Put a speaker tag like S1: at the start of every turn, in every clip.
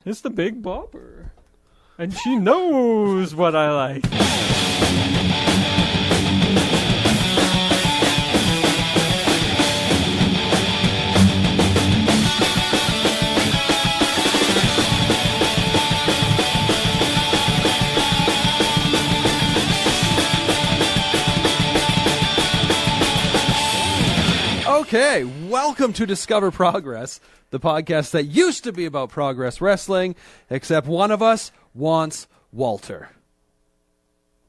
S1: It's the Big Bopper. And she knows what I like.
S2: Okay, welcome to Discover Progress, the podcast that used to be about Progress Wrestling, except one of us wants Walter.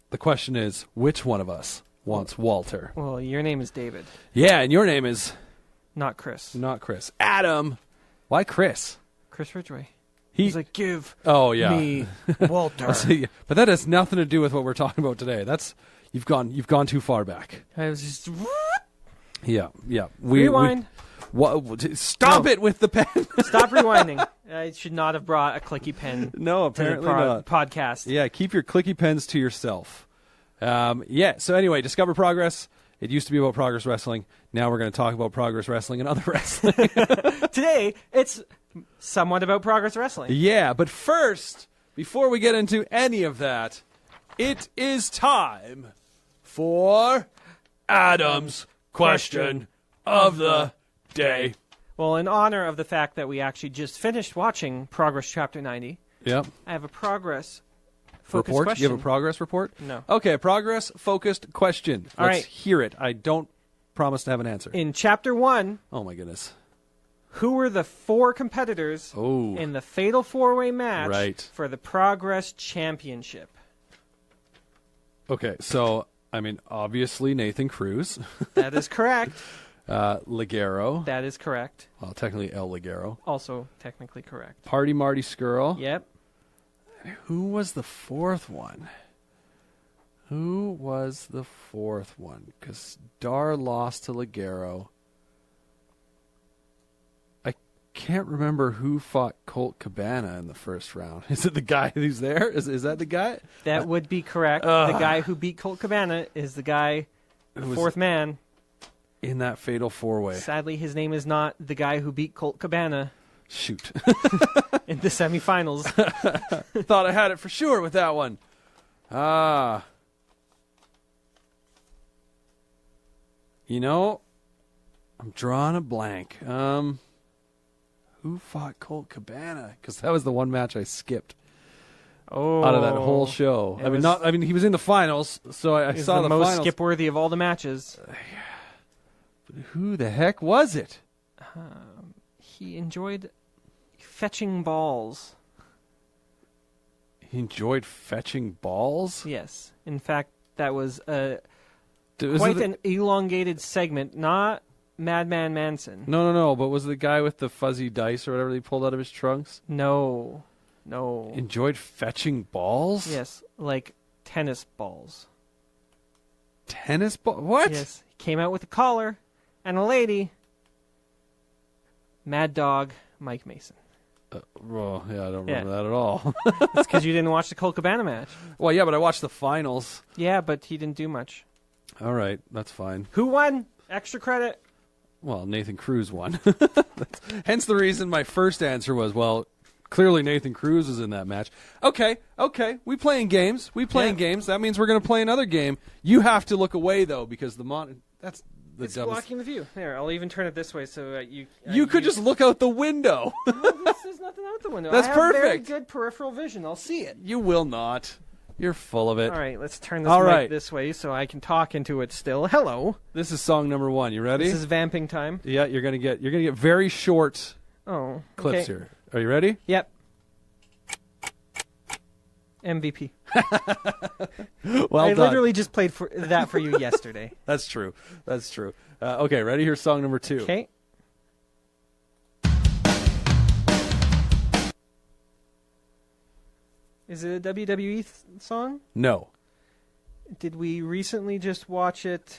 S2: The question is, which one of us wants Walter?
S1: Well, your name is David.
S2: Yeah, and your name is?
S1: Not Chris.
S2: Not Chris. Adam. Why Chris?
S1: Chris Ridgway. He's like, give me Walter.
S2: But that has nothing to do with what we're talking about today. That's you've gone too far back.
S1: I was just...
S2: Yeah.
S1: Rewind.
S2: Stop it with the pen.
S1: Stop rewinding. I should not have brought a clicky pen.
S2: No, apparently not.
S1: Podcast.
S2: Yeah, keep your clicky pens to yourself. So anyway, Discover Progress. It used to be about Progress Wrestling. Now we're going to talk about Progress Wrestling and other wrestling.
S1: Today, it's somewhat about Progress Wrestling.
S2: Yeah, but first, before we get into any of that, it is time for Adam's Question of the Day.
S1: Well, in honor of the fact that we actually just finished watching Progress Chapter 90,
S2: yep.
S1: I have a progress-focused question.
S2: You have a progress report?
S1: No.
S2: Okay, progress-focused question. Let's hear it. I don't promise to have an answer.
S1: In Chapter 1...
S2: Oh, my goodness.
S1: Who were the four competitors in the Fatal 4-Way match for the Progress Championship?
S2: Okay, so... obviously Nathan Cruz.
S1: That is correct.
S2: Ligero.
S1: That is correct.
S2: Well, technically El Ligero.
S1: Also technically correct.
S2: Party Marty Skrull.
S1: Yep.
S2: Who was the fourth one? Because Starr lost to Ligero. I can't remember who fought Colt Cabana in the first round. Is it the guy who's there? Is that the guy?
S1: That would be correct. The guy who beat Colt Cabana is the guy, the fourth man.
S2: In that fatal 4-way.
S1: Sadly, his name is not the guy who beat Colt Cabana.
S2: Shoot.
S1: In the semifinals.
S2: Thought I had it for sure with that one. I'm drawing a blank. Who fought Colt Cabana? Because that was the one match I skipped. Out of that whole show. He was in the finals, so I saw the
S1: most
S2: finals.
S1: skip-worthy of all the matches.
S2: But who the heck was it?
S1: He enjoyed fetching balls.
S2: He enjoyed fetching balls?
S1: Yes. In fact, that was quite an elongated segment, not Madman Manson.
S2: No. But was it the guy with the fuzzy dice or whatever he pulled out of his trunks?
S1: No.
S2: Enjoyed fetching balls?
S1: Yes, like tennis balls.
S2: Tennis ball? What?
S1: Yes. He came out with a collar and a lady. Mad Dog Mike Mason.
S2: I don't remember that at all.
S1: It's because you didn't watch the Colt Cabana match.
S2: Well, yeah, but I watched the finals.
S1: Yeah, but he didn't do much.
S2: All right, that's fine.
S1: Who won? Extra credit.
S2: Well, Nathan Cruz won. Hence the reason my first answer was, clearly Nathan Cruz was in that match. Okay. We playing games. Games. That means we're going to play another game. You have to look away, though, because that's the
S1: it's
S2: dumbest.
S1: blocking the view. There, I'll even turn it this way so you...
S2: you could just look out the window.
S1: There's nothing out the window.
S2: That's perfect.
S1: I have very good peripheral vision. I'll see it.
S2: You will not. You're full of it.
S1: All right, let's turn this mic this way so I can talk into it still. Hello.
S2: This is song number 1. You ready?
S1: This is vamping time.
S2: Yeah, you're gonna get very short clips here. Are you ready?
S1: Yep. MVP.
S2: I
S1: literally just played that for you yesterday.
S2: That's true. Okay, ready? Here's song number 2.
S1: Okay. Is it a WWE song?
S2: No.
S1: Did we recently just watch it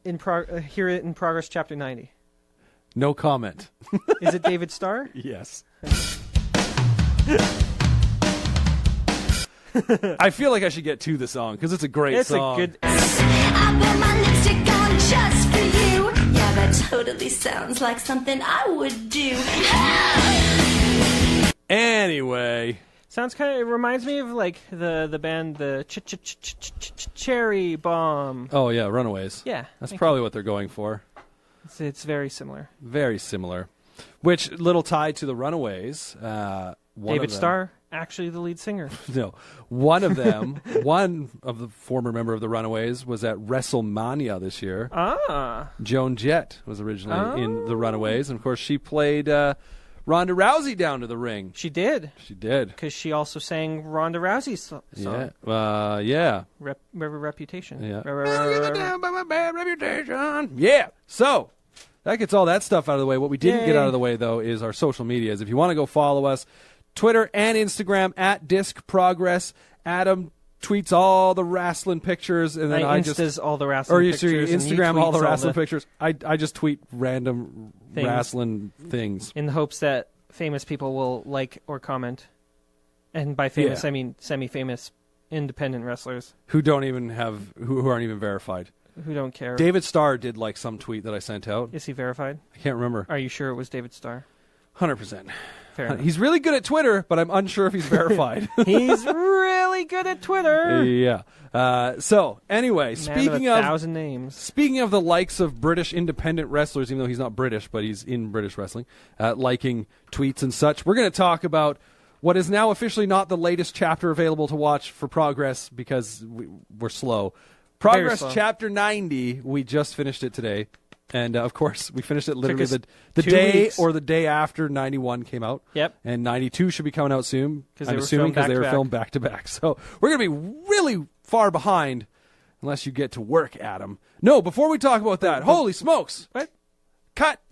S1: hear it in Progress Chapter 90?
S2: No comment.
S1: Is it David Starr?
S2: Yes. I feel like I should get to the song because it's a great song.
S1: It's a good...
S3: I put my lipstick on just for you. Yeah, that totally sounds like something I would do.
S1: Sounds kind of. It reminds me of like the band the Cherry Bomb.
S2: Oh yeah, Runaways.
S1: Yeah,
S2: that's probably what they're going for.
S1: It's very similar.
S2: Very similar. Which little tied to the Runaways.
S1: David Starr, actually the lead singer.
S2: No, one of them, one of the former member of the Runaways, was at WrestleMania this year. Joan Jett was originally in the Runaways, and of course she played Ronda Rousey down to the ring.
S1: She did.
S2: She did.
S1: Because she also sang Ronda Rousey's song.
S2: Yeah.
S1: Reputation.
S2: Yeah. Down by my bad reputation. Yeah. So that gets all that stuff out of the way. What we didn't get out of the way, though, is our social medias. If you want to go follow us, Twitter and Instagram at Disc Progress. Adam tweets all the wrestling pictures, and then I just
S1: all the wrestling pictures.
S2: Or Instagram all the wrestling pictures. I just tweet random wrestling things
S1: in the hopes that famous people will like or comment. And by famous, I mean semi-famous independent wrestlers
S2: who don't even have who aren't even verified.
S1: Who don't care.
S2: David Starr did like some tweet that I sent out.
S1: Is he verified?
S2: I can't remember.
S1: Are you sure it was David Starr?
S2: 100%.
S1: Fair enough.
S2: He's really good at Twitter, but I'm unsure if he's verified.
S1: He's really good at Twitter.
S2: Yeah. So anyway, speaking of
S1: 1,000 names.
S2: Speaking of the likes of British independent wrestlers, even though he's not British, but he's in British wrestling, liking tweets and such, we're going to talk about what is now officially not the latest chapter available to watch for Progress because we're slow. Progress Chapter 90, we just finished it today. And, of course, we finished it literally the day weeks. Or the day after 91 came out.
S1: Yep.
S2: And 92 should be coming out soon, I'm assuming, because they were filmed back-to-back. So we're going to be really far behind unless you get to work, Adam. No, before we talk about that, holy smokes.
S1: What?
S2: Cut.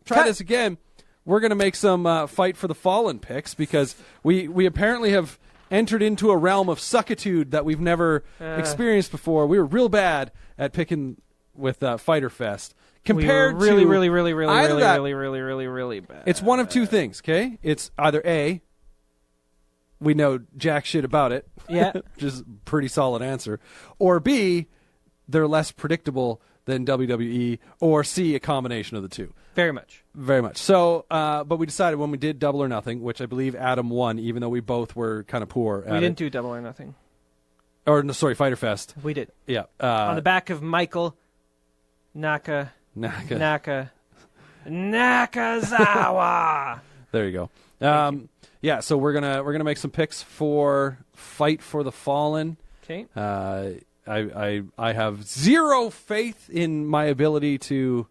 S2: Try this again. We're going to make some Fight for the Fallen picks because we apparently have entered into a realm of suckitude that we've never experienced before. We were real bad at picking with Fyter Fest. Compared
S1: we were really bad.
S2: It's one of two things, okay? It's either A, we know jack shit about it, which is a pretty solid answer, or B, they're less predictable than WWE, or C, a combination of the two.
S1: Very much.
S2: Very much. So, but we decided when we did Double or Nothing, which I believe Adam won, even though we both were kind of poor at
S1: We didn't do Double or Nothing.
S2: Or, no, sorry, Fyter Fest.
S1: We did.
S2: Yeah.
S1: On the back of Michael Nakazawa.
S2: There you go. Yeah, so we're gonna make some picks for Fight for the Fallen.
S1: Okay.
S2: I have zero faith in my ability to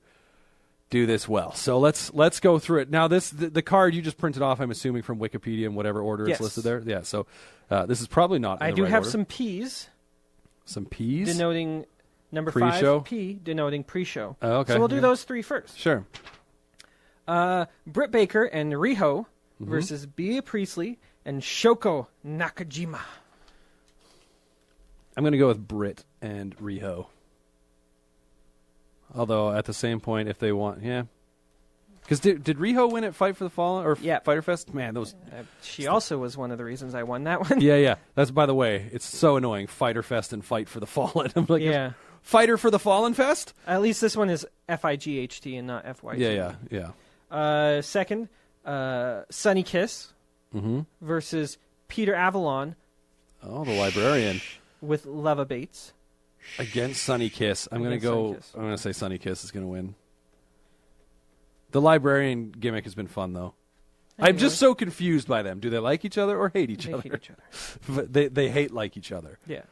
S2: do this well. So let's go through it. Now the card you just printed off, I'm assuming from Wikipedia in whatever order it's listed there. Yeah. So this is probably not.
S1: I
S2: in the
S1: do
S2: right
S1: have
S2: order.
S1: some P's.
S2: Some P's
S1: denoting. Number
S2: pre-show?
S1: 5, P, denoting pre-show.
S2: Oh, okay.
S1: So we'll do those three first.
S2: Sure.
S1: Britt Baker and Riho versus Bea Priestley and Shoko Nakajima.
S2: I'm going to go with Britt and Riho. Although, at the same point, if they want... Yeah. Because did Riho win at Fight for the Fallen? Or Fyter Fest? Man, those...
S1: She also was one of the reasons I won that one.
S2: Yeah. That's, by the way, it's so annoying. Fyter Fest and Fight for the Fallen. I'm like,
S1: yeah.
S2: Fighter for the Fallen Fest?
S1: At least this one is F-I-G-H-T and not F-Y-T.
S2: Yeah.
S1: Second, Sunny Kiss versus Peter Avalon.
S2: Oh, the librarian.
S1: With Leva Bates.
S2: Against Sunny Kiss. I'm going to say Sunny Kiss is going to win. The librarian gimmick has been fun, though. Anyway. I'm just so confused by them. Do they like each other or hate each other?
S1: They hate each other.
S2: But they hate like each other.
S1: Yeah.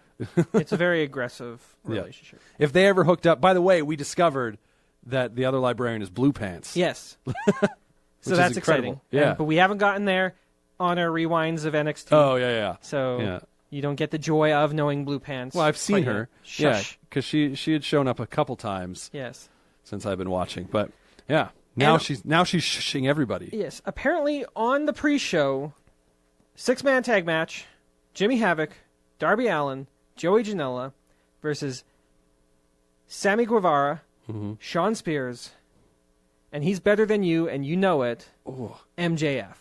S1: It's a very aggressive relationship.
S2: Yeah. If they ever hooked up... By the way, we discovered that the other librarian is Blue Pants.
S1: Yes. So that's exciting.
S2: Yeah.
S1: But we haven't gotten there on our rewinds of NXT.
S2: Oh, yeah.
S1: So you don't get the joy of knowing Blue Pants.
S2: Well, I've seen her.
S1: Shush.
S2: Yeah, because she had shown up a couple times.
S1: Yes.
S2: Since I've been watching. But, yeah. Now she's shushing everybody.
S1: Yes. Apparently, on the pre-show, 6-man tag match, Jimmy Havoc, Darby Allin, Joey Janela versus Sammy Guevara, Sean Spears, and he's better than you, and you know it, MJF.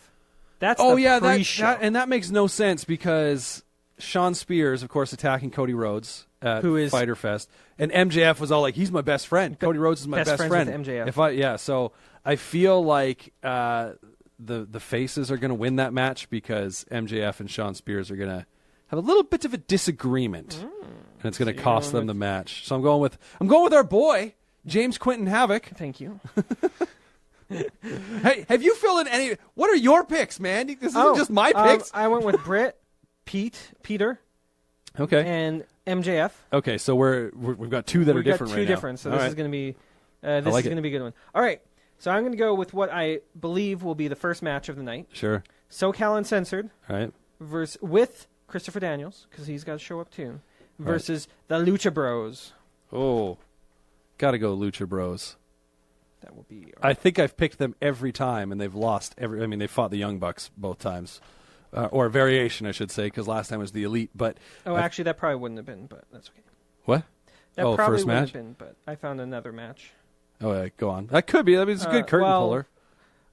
S1: That's the pre-show.
S2: That makes no sense because Sean Spears, of course, attacking Cody Rhodes at Fyter Fest, and MJF was all like, he's my best friend. Cody Rhodes is my best friend.
S1: With MJF.
S2: So I feel like the faces are going to win that match because MJF and Shawn Spears are going to have a little bit of a disagreement, and it's going to cost them the match. So I'm going with our boy James Quinton Havoc.
S1: Thank you.
S2: Hey, have you filled in any? What are your picks, man? This isn't just my picks.
S1: I went with Britt, Peter,
S2: Okay.
S1: and MJF.
S2: Okay, so we've got two that are different right now.
S1: Two different, so this is going to be going to be a good one. All right, so I'm going to go with what I believe will be the first match of the night.
S2: Sure.
S1: SoCal Uncensored
S2: All right.
S1: with Christopher Daniels, because he's got to show up too, versus the Lucha Bros.
S2: Oh, gotta go Lucha Bros.
S1: That will be.
S2: I think I've picked them every time, and they've lost every. I mean, they fought the Young Bucks both times, or a variation, I should say, because last time was the Elite. But
S1: actually, that probably wouldn't have been, but that's okay.
S2: What?
S1: That probably
S2: first
S1: wouldn't
S2: match.
S1: have been, but I found another match.
S2: Oh, yeah, go on. That could be. I mean, it's a good curtain puller.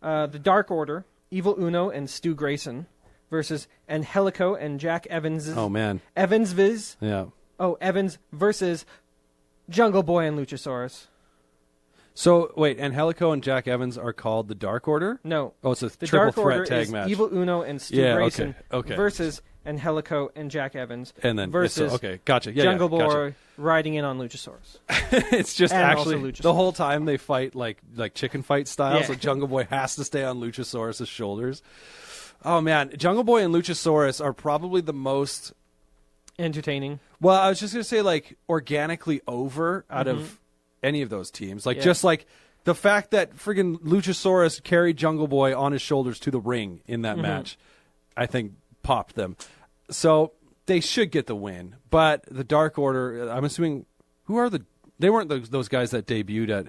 S1: The Dark Order, Evil Uno and Stu Grayson versus Angelico and Jack Evans.
S2: Oh man.
S1: Evans Viz.
S2: Yeah.
S1: Oh, Evans versus Jungle Boy and Luchasaurus.
S2: So wait, Angelico and Jack Evans are called the Dark Order?
S1: No.
S2: Oh, it's a
S1: the
S2: triple
S1: Dark
S2: threat
S1: Order
S2: tag
S1: is
S2: match.
S1: Evil Uno and Stu Grayson versus Angelico and Jack Evans.
S2: And then
S1: versus
S2: gotcha. Yeah,
S1: Jungle Boy
S2: gotcha.
S1: riding in on Luchasaurus.
S2: It's just
S1: and
S2: actually
S1: also Luchasaurus.
S2: the whole time they fight like chicken fight style.
S1: Yeah.
S2: So Jungle Boy has to stay on Luchasaurus' shoulders. Oh man, Jungle Boy and Luchasaurus are probably the most
S1: entertaining.
S2: Well, I was just gonna say like organically over out of any of those teams. Like just like the fact that friggin' Luchasaurus carried Jungle Boy on his shoulders to the ring in that match, I think popped them. So they should get the win. But the Dark Order, I'm assuming, they weren't those guys that debuted at.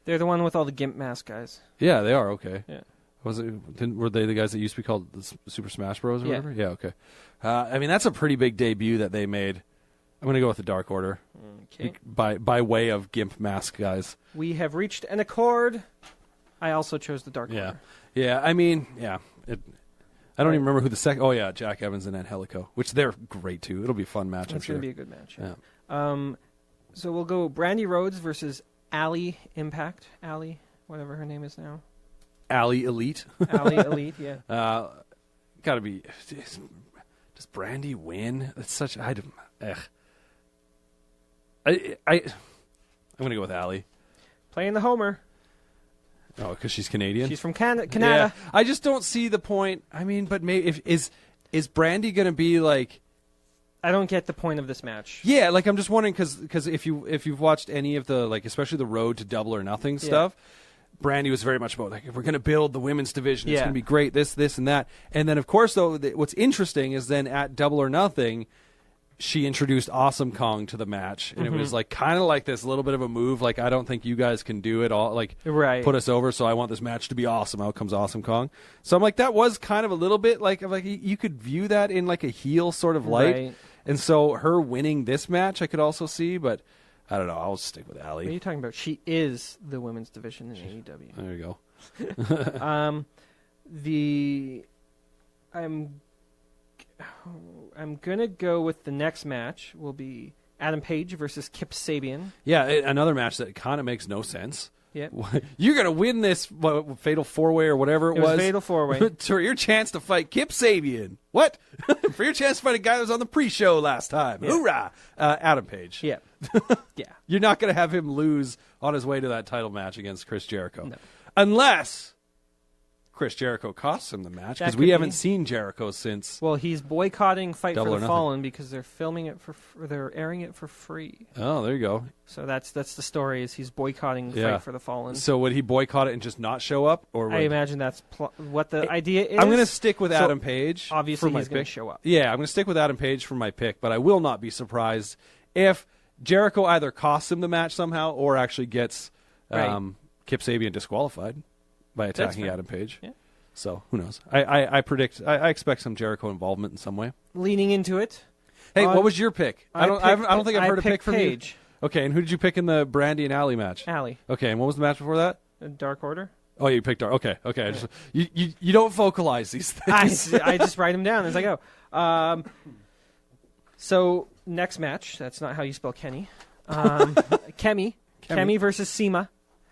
S1: They're the one with all the gimp mask guys.
S2: Yeah, they are. Okay.
S1: Yeah.
S2: Were they the guys that used to be called the Super Smash Bros. Or whatever? Yeah. Okay. I mean, that's a pretty big debut that they made. I'm going to go with the Dark Order.
S1: Okay.
S2: By way of gimp mask guys.
S1: We have reached an accord. I also chose the Dark Order.
S2: Yeah. I mean, yeah. I don't even remember who the second. Oh yeah, Jack Evans and Angelico, which they're great too. It'll be a fun match.
S1: It's going to be a good match.
S2: Yeah.
S1: So we'll go Brandy Rhodes versus Allie Impact. Allie, whatever her name is now.
S2: Allie Elite.
S1: Allie Elite. Yeah.
S2: Got to be. Does Brandy win? It's such. I'm going to go with Allie.
S1: Playing the Homer.
S2: Oh, because she's Canadian?
S1: She's from Canada.
S2: Yeah. I just don't see the point. I mean, but maybe is Brandy going to be like...
S1: I don't get the point of this match.
S2: Yeah, like I'm just wondering because if you've watched any of the, like, especially the Road to Double or Nothing stuff, Brandy was very much about, like, if we're going to build the women's division, it's going to be great, this, and that. And then, of course, though, what's interesting is then at Double or Nothing, she introduced Awesome Kong to the match, and it was like kind of like this little bit of a move, like I don't think you guys can do it all, like put us over, so I want this match to be awesome. Out comes Awesome Kong. So I'm like, that was kind of a little bit like you could view that in like a heel sort of light, and so her winning this match I could also see, but I don't know. I'll stick with Allie.
S1: What are you talking about? She is the women's division in AEW.
S2: There you
S1: go. I'm going to go with the next match will be Adam Page versus Kip Sabian.
S2: Yeah, another match that kind of makes no sense.
S1: Yeah.
S2: You're going to win this Fatal 4-Way or whatever it was.
S1: Fatal 4-Way.
S2: For your chance to fight Kip Sabian. What? For your chance to fight a guy that was on the pre-show last time. Yeah. Hoorah! Adam Page.
S1: Yeah. Yeah.
S2: You're not going to have him lose on his way to that title match against Chris Jericho.
S1: No. Unless
S2: Chris Jericho costs him the match, because we haven't seen Jericho since.
S1: Well, he's boycotting Fight
S2: Double
S1: for the Fallen because they're filming it they're airing it for free.
S2: Oh, there you go.
S1: So that's the story. Is he's boycotting Fight for the Fallen.
S2: So would he boycott it and just not show up, or
S1: I imagine that's what the idea is.
S2: I'm going to stick with Adam Page.
S1: Obviously,
S2: for
S1: he's going to show up.
S2: Yeah, I'm going to stick with Adam Page for my pick, but I will not be surprised if Jericho either costs him the match somehow or actually gets Kip Sabian disqualified by attacking Adam Page. Yeah. So who knows? I predict. I expect some Jericho involvement in some way.
S1: Leaning into it.
S2: Hey, what was your pick? I don't think I've heard a pick from
S1: Page.
S2: You. Okay, and who did you pick in the Brandy and Allie match?
S1: Allie.
S2: Okay, and what was the match before that?
S1: Dark Order.
S2: Oh, you picked Dark. Okay. Yeah. You don't vocalize these things.
S1: I just write them down as I go. So next match. That's not how you spell Kenny. Kemi versus Sema.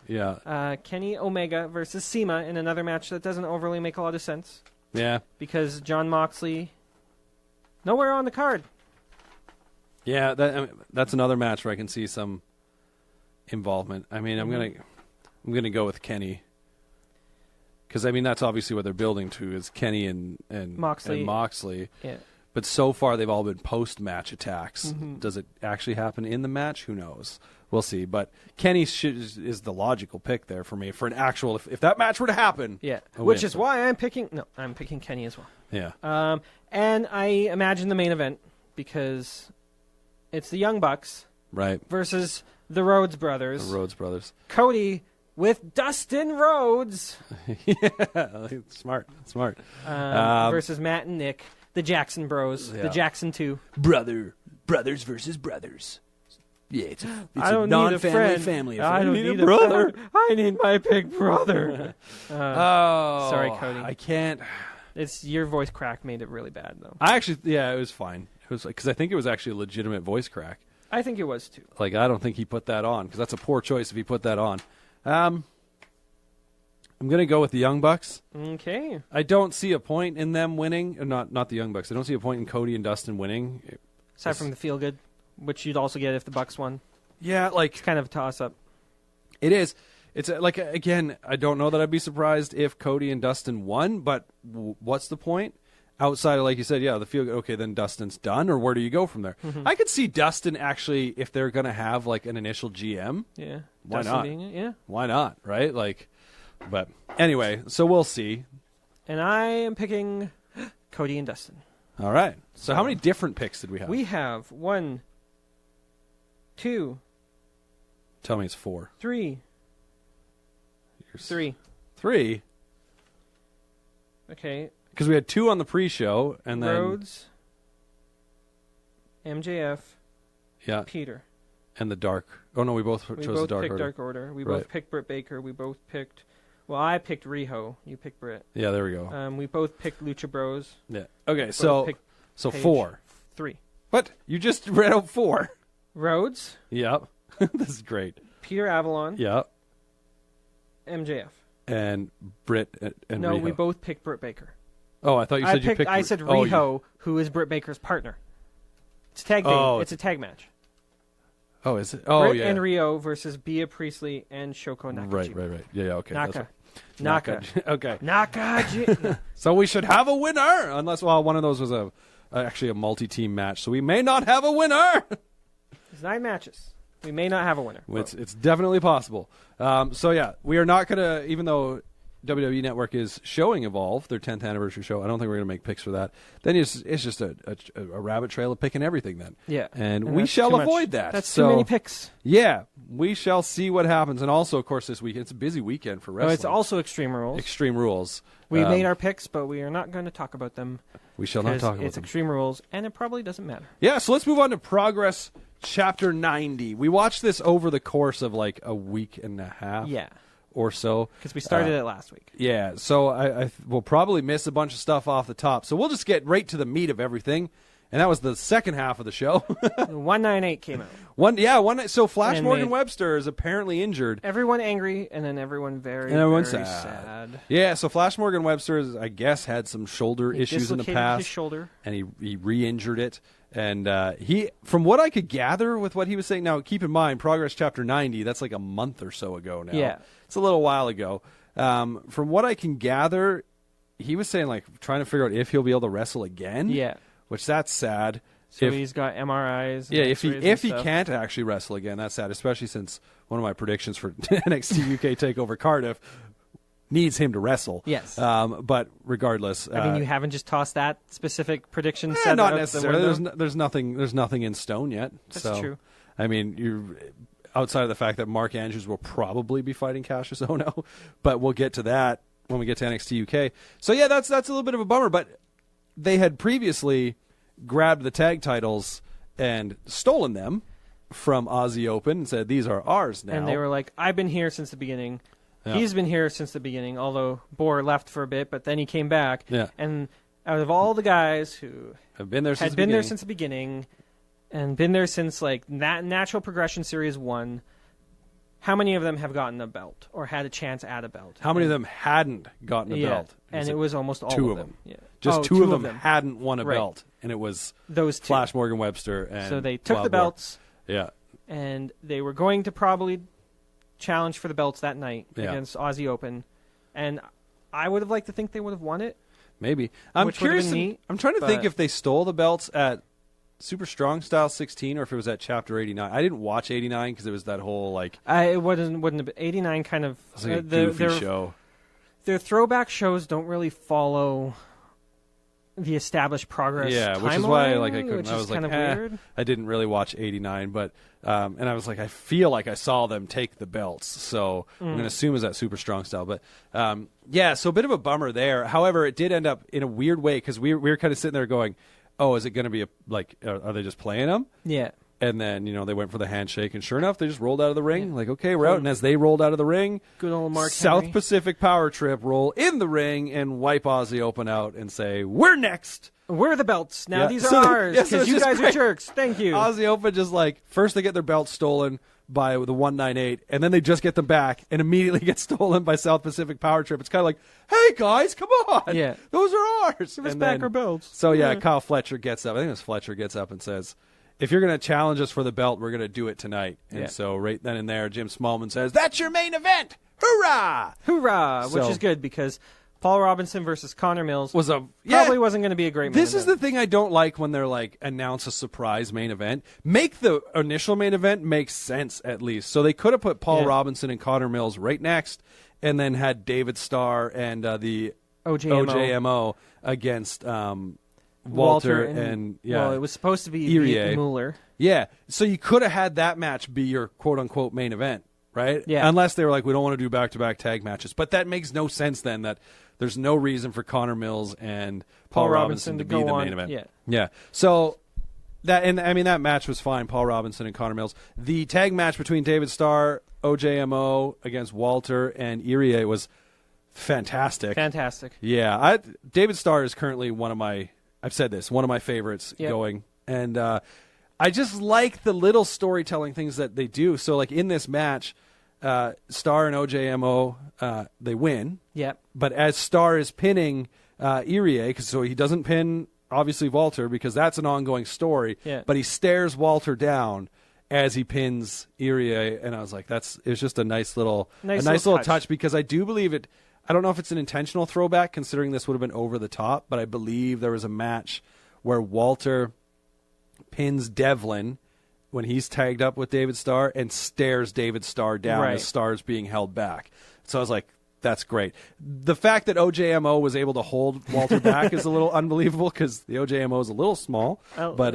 S2: Yeah.
S1: Kenny Omega versus Cena in another match that doesn't overly make a lot of sense
S2: Yeah.
S1: because John Moxley nowhere on the card.
S2: Yeah, that's another match where I can see some involvement. I mean, I'm gonna go with Kenny because I mean that's obviously what they're building to is Kenny and Moxley.
S1: Yeah.
S2: But so far they've all been post-match attacks. Does it actually happen in the match? Who knows? We'll see. But Kenny is the logical pick there for me for an actual. If that match were to happen,
S1: Yeah.
S2: a
S1: Which
S2: win.
S1: is why I'm picking Kenny as well.
S2: Yeah.
S1: And I imagine the main event because it's the Young Bucks
S2: Right.
S1: versus the Rhodes Brothers.
S2: The Rhodes Brothers.
S1: Cody with Dustin Rhodes
S2: Yeah. Smart.
S1: versus Matt and Nick, the Jackson Bros, the
S2: Yeah.
S1: Jackson 2.
S4: Brothers versus brothers. Yeah, it's
S1: I
S4: a
S1: don't need a
S4: non-family
S1: friend.
S4: family
S1: I
S4: affair.
S1: don't need a brother. I need my big brother.
S2: Oh,
S1: sorry, Cody.
S2: I can't.
S1: It's your voice crack made it really bad though.
S2: It was fine. It was because I think it was actually a legitimate voice crack.
S1: I think it was too.
S2: Like I don't think he put that on because that's a poor choice if he put that on. I'm gonna go with the Young Bucks.
S1: Okay.
S2: I don't see a point in them winning. Not the Young Bucks. I don't see a point in Cody and Dustin winning.
S1: Aside from the feel good, which you'd also get if the Bucks won.
S2: Yeah, like
S1: It's kind of a toss up.
S2: it is. It's like again, I don't know that I'd be surprised if Cody and Dustin won, but what's the point? Outside of, like you said, yeah, the feel okay, then Dustin's done, or where do you go from there? I could see Dustin actually, if they're going to have like an initial GM,
S1: Yeah.
S2: Why
S1: Dustin
S2: not?
S1: being it, yeah.
S2: why not, right? Like, but anyway, so we'll see.
S1: And I am picking Cody and Dustin.
S2: All right. So how many different picks did we have?
S1: We have 1, 2,
S2: Tell me it's 4.
S1: 3,
S2: Yours-
S1: 3.
S2: 3?
S1: Okay.
S2: Because we had 2 on the pre-show, and then
S1: Rhodes, MJF,
S2: yeah,
S1: Peter.
S2: and the Dark. Oh no, we both
S1: We
S2: chose
S1: both
S2: the Dark
S1: picked
S2: Order.
S1: Dark Order. We
S2: Right.
S1: both picked Britt Baker. We both picked. Well, I picked Riho. You picked Britt.
S2: Yeah, there we go.
S1: We both picked Lucha Bros.
S2: Yeah. Okay,
S1: Both
S2: so
S1: picked Paige.
S2: 4.
S1: 3.
S2: What? You just read out 4.
S1: Rhodes,
S2: Yep. This is great.
S1: Peter Avalon,
S2: Yep.
S1: MJF.
S2: And Britt and
S1: No,
S2: Riho.
S1: we both picked Britt Baker.
S2: Oh, I thought you said you picked.
S1: I said
S2: oh, you-
S1: Riho, who is Britt Baker's partner. It's a tag team.
S2: Oh.
S1: It's a tag match.
S2: Oh, is it? Oh,
S1: Britt
S2: yeah.
S1: and Rio versus Bea Priestley and Shoko Nakajima.
S2: Right. Yeah, okay.
S1: Naka.
S2: Naka. Okay.
S1: Nakajima.
S2: So we should have a winner, unless one of those was actually a multi-team match. So we may not have a winner.
S1: It's 9 matches. We may not have a winner.
S2: It's definitely possible. So yeah, we are not gonna, even though WWE Network is showing Evolve, their 10th anniversary show. I don't think we're gonna make picks for that. Then it's just a rabbit trail of picking everything. Then
S1: Yeah.
S2: and we
S1: that's
S2: shall
S1: too much.
S2: avoid that.
S1: That's
S2: so,
S1: too many picks.
S2: Yeah, we shall see what happens. And also, of course, this week it's a busy weekend for
S1: Oh,
S2: wrestling.
S1: it's also Extreme Rules.
S2: Extreme Rules.
S1: We made our picks, but we are not going to talk about them.
S2: We shall not
S1: because
S2: talk about
S1: it's
S2: them.
S1: Extreme Rules, and it probably doesn't matter.
S2: Yeah, so let's move on to Progress Chapter 90. We watched this over the course of like a week and a half
S1: Yeah,
S2: or so.
S1: because we started it last week.
S2: Yeah, so I will probably miss a bunch of stuff off the top. So we'll just get right to the meat of everything. And that was the second half of the show.
S1: 198 came out.
S2: So Flash
S1: And
S2: Morgan
S1: made-
S2: Webster is apparently injured.
S1: Everyone angry, and then everyone very,
S2: And everyone's
S1: very
S2: sad. Yeah, so Flash Morgan Webster, I guess, had some shoulder
S1: He
S2: issues in the
S1: dislocated
S2: past.
S1: his shoulder.
S2: And he re-injured it. And he, from what I could gather with what he was saying, now keep in mind, Progress Chapter 90, that's like a month or so ago now.
S1: Yeah.
S2: It's a little while ago. From what I can gather, he was saying, like, trying to figure out if he'll be able to wrestle again.
S1: Yeah.
S2: Which that's sad.
S1: So he's got MRIs. And
S2: Yeah,
S1: X-rays and
S2: if he
S1: stuff.
S2: can't actually wrestle again, that's sad, especially since one of my predictions for NXT UK TakeOver Cardiff needs him to wrestle.
S1: Yes.
S2: But regardless,
S1: I mean, you haven't just tossed that specific prediction set
S2: not
S1: out
S2: necessarily.
S1: the window?
S2: There's nothing in stone yet.
S1: That's
S2: so,
S1: true.
S2: I mean, you're outside of the fact that Mark Andrews will probably be fighting Cassius Ohno, but we'll get to that when we get to NXT UK. So yeah, that's a little bit of a bummer. But they had previously grabbed the tag titles and stolen them from Aussie Open and said, these are ours now.
S1: And they were like, I've been here since the beginning.
S2: Yeah.
S1: He's been here since the beginning, although Bohr left for a bit, but then he came back.
S2: Yeah.
S1: And out of all the guys who
S2: have been there since
S1: had
S2: the
S1: been there
S2: beginning.
S1: since the beginning and been there since like Natural Progression Series 1, how many of them have gotten a belt or had a chance at a belt?
S2: How many of them hadn't gotten a belt?
S1: And it was almost all
S2: two
S1: of
S2: them.
S1: Yeah.
S2: Just two of them hadn't won a
S1: Right.
S2: belt, and it was
S1: Those two.
S2: Flash Morgan Webster and
S1: So they took
S2: Wild
S1: the
S2: Boar.
S1: belts,
S2: Yeah.
S1: and they were going to probably challenge for the belts that night
S2: Yeah.
S1: against Aussie Open. And I would have liked to think they would have won it.
S2: Maybe. I'm
S1: Which would've
S2: curious.
S1: been neat,
S2: I'm trying to think
S1: but-
S2: if they stole the belts at Super Strong Style 16 or if it was at Chapter 89. I didn't watch 89 because it was that whole like
S1: It wouldn't have been 89 kind of
S2: it was like a goofy
S1: their,
S2: show.
S1: Their throwback shows don't really follow the established progress.
S2: Yeah, which is why
S1: timeline,
S2: like I couldn't.
S1: which
S2: I
S1: is
S2: was like,
S1: kind of weird.
S2: I didn't really watch 89, but and I was like, I feel like I saw them take the belts, so I'm going to assume it was at Super Strong Style. But yeah, so a bit of a bummer there. However, it did end up in a weird way because we were kind of sitting there going, oh, is it going to be a like? Are they just playing them?
S1: Yeah.
S2: And then, they went for the handshake, and sure enough, they just rolled out of the ring. Like, okay, we're out. And as they rolled out of the ring,
S1: Good old Mark
S2: South
S1: Henry.
S2: Pacific Power Trip roll in the ring and wipe Aussie Open out and say, we're next.
S1: We're the belts. Now
S2: Yeah.
S1: these are
S2: So they-
S1: ours
S2: yeah,
S1: because
S2: so it's
S1: you
S2: just
S1: guys
S2: great.
S1: are jerks. Thank you.
S2: Aussie Open just like, first they get their belts stolen by the 198, and then they just get them back and immediately get stolen by South Pacific Power Trip. It's kind of like, hey, guys, come on.
S1: Yeah.
S2: Those are ours.
S1: Give us
S2: And
S1: back
S2: then-
S1: our belts.
S2: So, yeah, Kyle Fletcher gets up. I think it was Fletcher gets up and says, if you're going to challenge us for the belt, we're going to do it tonight. And
S1: Yeah.
S2: so right then and there, Jim Smallman says, that's your main event. Hoorah!
S1: Hoorah! Which
S2: So-
S1: is good because Paul Robinson versus Connor Mills
S2: Was a
S1: probably wasn't going to be a great main
S2: This is the
S1: event.
S2: thing I don't like when they're like announce a surprise main event. Make the initial main event make sense at least. So they could have put Paul
S1: Yeah.
S2: Robinson and Connor Mills right next, and then had David Starr and the
S1: OJMO.
S2: OJMO against Walter and
S1: well, it was supposed to be
S2: Erie.
S1: Mueller.
S2: Yeah. So you could have had that match be your quote unquote main event, right?
S1: Yeah.
S2: Unless they were like, we don't want to do back to back tag matches. But that makes no sense then that there's no reason for Connor Mills and Paul Robinson to be
S1: go
S2: the
S1: on.
S2: main event.
S1: Yeah.
S2: Yeah. So that match was fine, Paul Robinson and Connor Mills. The tag match between David Starr, OJMO against Walter and Erie was fantastic.
S1: Fantastic.
S2: Yeah, David Starr is currently one of my favorites
S1: Yep.
S2: going. And I just like the little storytelling things that they do. So like in this match, Starr and OJMO, they win.
S1: Yep.
S2: But as Starr is pinning Erie, so he doesn't pin obviously Walter because that's an ongoing story.
S1: Yeah.
S2: But he stares Walter down as he pins Erie, and I was like, it's just a nice little touch because I do believe it. I don't know if it's an intentional throwback considering this would have been over the top, but I believe there was a match where Walter pins Devlin when he's tagged up with David Starr and stares David Starr down
S1: Right.
S2: as Starr's being held back. So I was like, that's great. The fact that OJMO was able to hold Walter back is a little unbelievable because the OJMO is a little small.
S1: Oh.
S2: But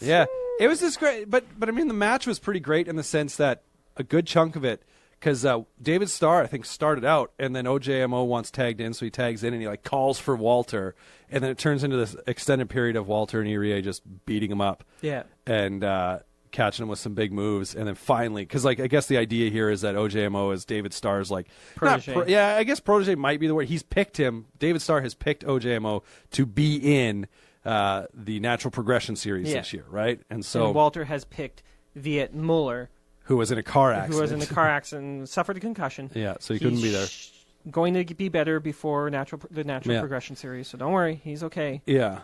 S2: yeah, it was just great. But I mean, the match was pretty great in the sense that a good chunk of it, because David Starr, I think, started out, and then OJMO once tagged in, so he tags in and he like calls for Walter, and then it turns into this extended period of Walter and Erie just beating him up.
S1: Yeah.
S2: And catching him with some big moves, and then finally, because like I guess the idea here is that OJMO is David Starr's like
S1: Protege.
S2: I guess protege might be the word. He's picked him. David Starr has picked OJMO to be in the Natural Progression series
S1: Yeah.
S2: this year, right? And so
S1: And Walter has picked Viet Mueller,
S2: who was in a car accident?
S1: who was in a car accident and suffered a concussion.
S2: Yeah, so he couldn't be there.
S1: Going to be better before the natural
S2: Yeah.
S1: progression series, so don't worry, he's okay.
S2: Yeah.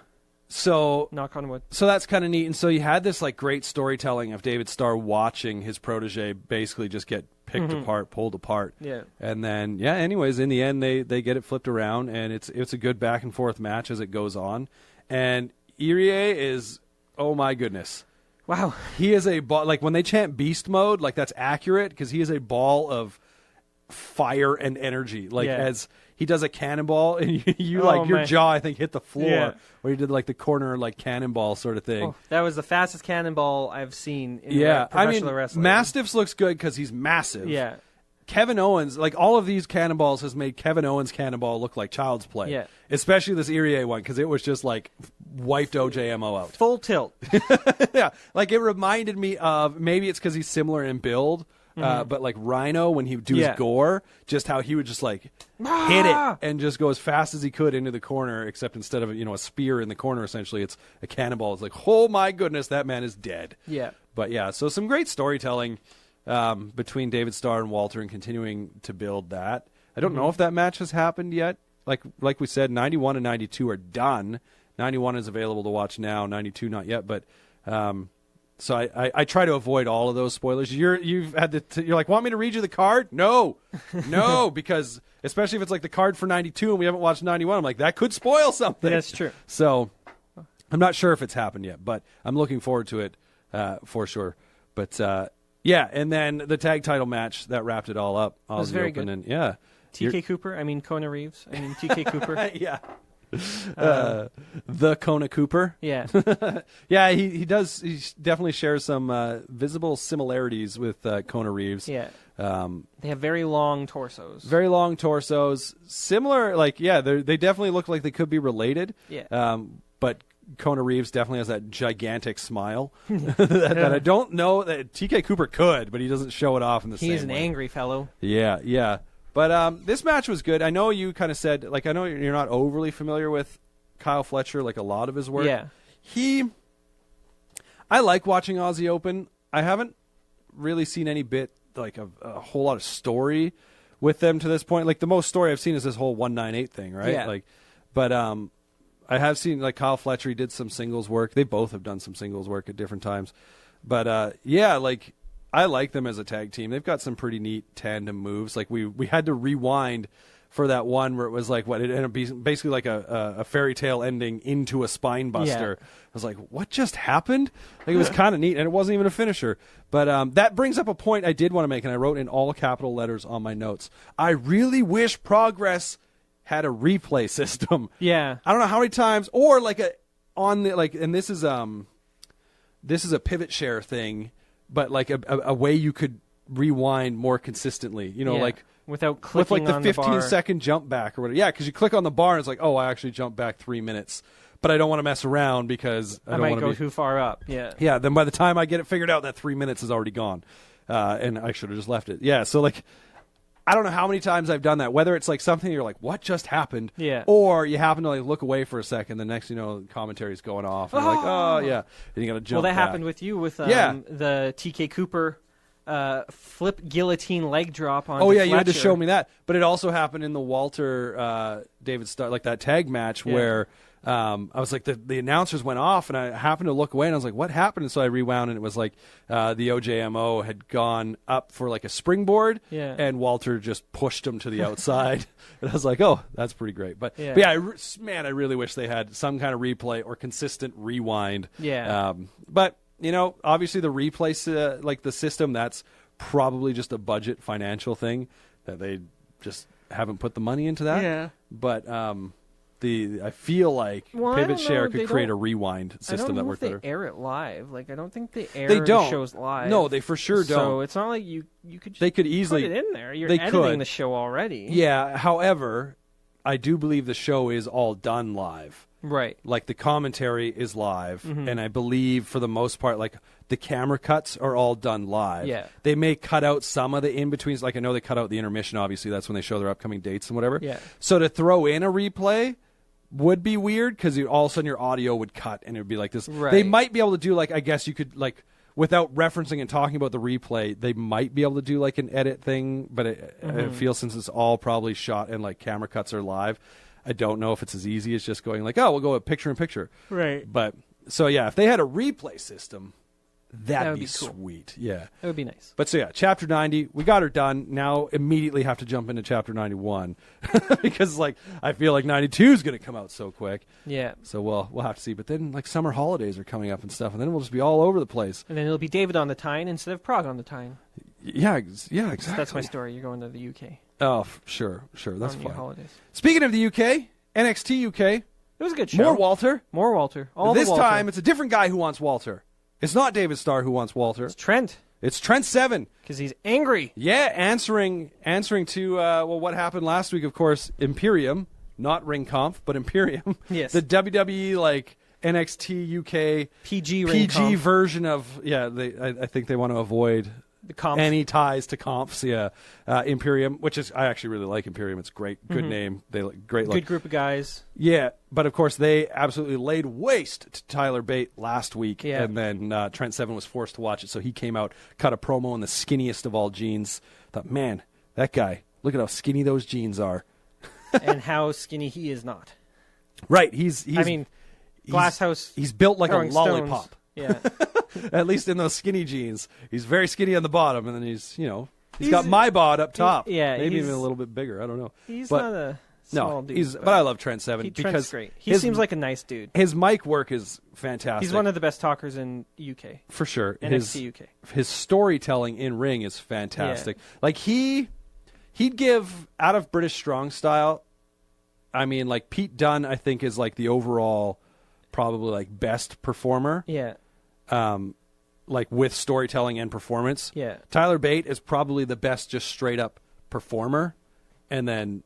S2: So
S1: Knock on wood.
S2: So that's kind of neat. And so you had this like great storytelling of David Starr watching his protege basically just get picked apart, pulled apart.
S1: Yeah.
S2: And then anyways, in the end they get it flipped around, and it's a good back and forth match as it goes on. And Erie is, oh my goodness.
S1: Wow.
S2: He is a ball, like when they chant beast mode, like that's accurate because he is a ball of fire and energy. Like
S1: Yeah.
S2: as he does a cannonball and you
S1: Oh,
S2: like your
S1: man.
S2: jaw, I think, hit the floor
S1: Yeah.
S2: where he did like the corner like cannonball sort of thing.
S1: Oh, that was the fastest cannonball I've seen in
S2: Yeah, I mean,
S1: professional wrestling.
S2: Mastiffs looks good because he's massive.
S1: Yeah.
S2: Kevin Owens, like all of these cannonballs has made Kevin Owens' cannonball look like child's play.
S1: Yeah.
S2: Especially this Erie one because it was just like wiped OJMO out.
S1: Full tilt.
S2: Yeah, like it reminded me of, maybe it's because he's similar in build, but like Rhino when he would do
S1: Yeah.
S2: his gore, just how he would just like hit it and just go as fast as he could into the corner, except instead of a spear in the corner, essentially it's a cannonball. It's like, oh my goodness, that man is dead.
S1: Yeah.
S2: But yeah, so some great storytelling. between David Starr and Walter and continuing to build that. I don't know if that match has happened yet. Like we said, 91 and 92 are done. 91 is available to watch now. 92 not yet, but so I try to avoid all of those spoilers. You've had you're like, want me to read you the card? No, because especially if it's like the card for 92 and we haven't watched 91, I'm like, that could spoil something.
S1: That's true.
S2: So I'm not sure if it's happened yet, but I'm looking forward to it for sure. But yeah, and then the tag title match that wrapped it all up.
S1: It was very good.
S2: And, yeah.
S1: TK Cooper. I mean Kona Reeves. I mean TK Cooper.
S2: Yeah. The Kona Cooper.
S1: Yeah.
S2: Yeah, he does. He definitely shares some visible similarities with Kona Reeves.
S1: Yeah. They have very long torsos.
S2: Very long torsos. Similar, they definitely look like they could be related.
S1: Yeah.
S2: But Kona Reeves definitely has that gigantic smile that I don't know that TK Cooper could, but he doesn't show it off in the same way.
S1: He's an angry fellow.
S2: Yeah. But this match was good. I know you kind of said, I know you're not overly familiar with Kyle Fletcher, like a lot of his work.
S1: Yeah.
S2: I like watching Aussie Open. I haven't really seen any bit, a whole lot of story with them to this point. Like, the most story I've seen is this whole 198 thing, right?
S1: Yeah.
S2: But I have seen, Kyle Fletcher, he did some singles work. They both have done some singles work at different times. But, I like them as a tag team. They've got some pretty neat tandem moves. Like, we had to rewind for that one where it was it ended up being basically like a fairy tale ending into a spine buster.
S1: Yeah.
S2: I was like, what just happened? It was kind of neat, and it wasn't even a finisher. But that brings up a point I did want to make, and I wrote in all capital letters on my notes. I really wish Progress had a replay system.
S1: Yeah.
S2: I don't know how many times, or and this is a pivot share thing, but a way you could rewind more consistently,
S1: without clicking
S2: with
S1: on
S2: the
S1: the bar.
S2: 15-second jump back or whatever. Yeah, because you click on the bar and it's like, oh, I actually jumped back 3 minutes, but I don't want to mess around because I don't
S1: might
S2: want to
S1: go
S2: be
S1: too far up. Yeah.
S2: Yeah. Then by the time I get it figured out, that 3 minutes is already gone, and I should have just left it. Yeah. So I don't know how many times I've done that. Whether it's something you're like, what just happened?
S1: Yeah.
S2: Or you happen to look away for a second. The next, the commentary's going off, and you're like, oh yeah, and you got to jump.
S1: Well, that
S2: back.
S1: happened with you with
S2: Yeah.
S1: the TK Cooper flip guillotine leg drop on.
S2: Oh yeah, you had to show me that. But it also happened in the Walter David Starr, that tag match where I was like, the announcers went off, and I happened to look away, and I was like, what happened? And so I rewound, and it was the OJMO had gone up for a springboard, and Walter just pushed him to the outside. And I was like, oh, that's pretty great. But I really wish they had some kind of replay or consistent rewind.
S1: Yeah.
S2: But obviously the replay, the system, that's probably just a budget financial thing that they just haven't put the money into that.
S1: Yeah.
S2: But I feel like Pivot Share could create a rewind system that worked better.
S1: They air it live. I don't think they air
S2: They don't.
S1: the shows live.
S2: No, they for sure don't.
S1: So it's not like you could just
S2: they could easily
S1: put it in there. You're
S2: they
S1: editing
S2: could.
S1: the show already.
S2: Yeah. However, I do believe the show is all done live.
S1: Right.
S2: The commentary is live,
S1: Mm-hmm.
S2: and I believe for the most part, the camera cuts are all done live.
S1: Yeah.
S2: They may cut out some of the in-betweens. I know they cut out the intermission, obviously. That's when they show their upcoming dates and whatever.
S1: Yeah.
S2: So to throw in a replay would be weird, because all of a sudden your audio would cut, and it would be like this.
S1: Right.
S2: They might be able to do, I guess you could, without referencing and talking about the replay, they might be able to do, an edit thing, but it feels, since it's all probably shot and, camera cuts are live, I don't know if it's as easy as just going we'll go picture-in-picture.
S1: Right.
S2: But, so yeah, if they had a replay system, that'd be
S1: cool.
S2: sweet. Yeah.
S1: That would be nice.
S2: But so yeah, Chapter 90, we got her done. Now immediately have to jump into Chapter 91 because I feel like 92 is going to come out so quick.
S1: Yeah.
S2: So we'll have to see. But then summer holidays are coming up and stuff, and then we'll just be all over the place.
S1: And then it'll be David on the Tyne instead of Prague on the Tyne.
S2: Yeah, exactly.
S1: That's my story. You're going to the UK.
S2: Oh, sure. That's
S1: on
S2: fine.
S1: your holidays.
S2: Speaking of the UK, NXT UK,
S1: It was a good show.
S2: more Walter.
S1: More Walter. All
S2: This
S1: the Walter.
S2: time, it's a different guy who wants Walter. It's not David Starr who wants Walter.
S1: It's Trent.
S2: It's Trent Seven.
S1: Because he's angry.
S2: Yeah, answering to what happened last week. Of course, Imperium, not Ring Conf, but Imperium.
S1: Yes.
S2: The WWE NXT UK
S1: PG ring
S2: PG
S1: conf.
S2: version of I think they want to avoid
S1: comps.
S2: any ties to comps. Yeah, Imperium, which is I actually really like Imperium. It's great, good name. They look great.
S1: Good group of guys.
S2: Yeah, but of course they absolutely laid waste to Tyler Bate last week,
S1: Yeah.
S2: and then Trent Seven was forced to watch it, so he came out, cut a promo in the skinniest of all jeans. Thought, man, that guy, look at how skinny those jeans are.
S1: And how skinny he is not.
S2: Right, he's
S1: I mean, Glass House.
S2: he's built like a
S1: Throwing Stones.
S2: lollipop.
S1: Yeah.
S2: At least in those skinny jeans. He's very skinny on the bottom, and then he's got my bod up top.
S1: yeah,
S2: Maybe
S1: he's-
S2: even a little bit bigger. I don't know.
S1: He's
S2: But-
S1: not a small dude.
S2: but I love Trent Seven
S1: Trent's
S2: because
S1: great. He
S2: his-
S1: seems like a nice dude.
S2: his mic work is fantastic.
S1: He's one of the best talkers in UK.
S2: for sure.
S1: NXT UK.
S2: His storytelling in ring is fantastic. Like he'd give out of British Strong Style. I mean, like Pete Dunne, I think is like the overall probably like best performer.
S1: Yeah.
S2: Like with storytelling and performance.
S1: Yeah.
S2: Tyler Bate is probably the best just straight up performer, and then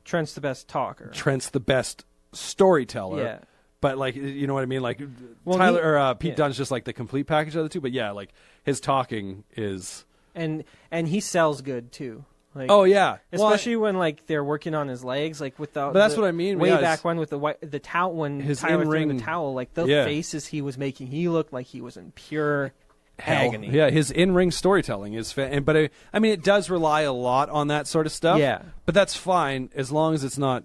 S1: Trent's the best talker.
S2: Trent's the best storyteller.
S1: Yeah.
S2: But like, you know what I mean? Like
S1: Well,
S2: Pete Dunne's just like the complete package of the two. But yeah, like his talking is.
S1: And he sells good too. Like,
S2: Oh yeah,
S1: especially when like they're working on his legs, like with the.
S2: But that's
S1: the
S2: what I mean,
S1: Way
S2: yeah,
S1: back when with the towel, when
S2: his
S1: Tyler threw
S2: in-ring-
S1: the towel, like the
S2: Yeah.
S1: faces he was making, he looked like he was in pure
S2: hell.
S1: agony.
S2: Yeah, his in-ring storytelling is, but I mean, it does rely a lot on that sort of stuff.
S1: Yeah.
S2: but that's fine as long as it's not,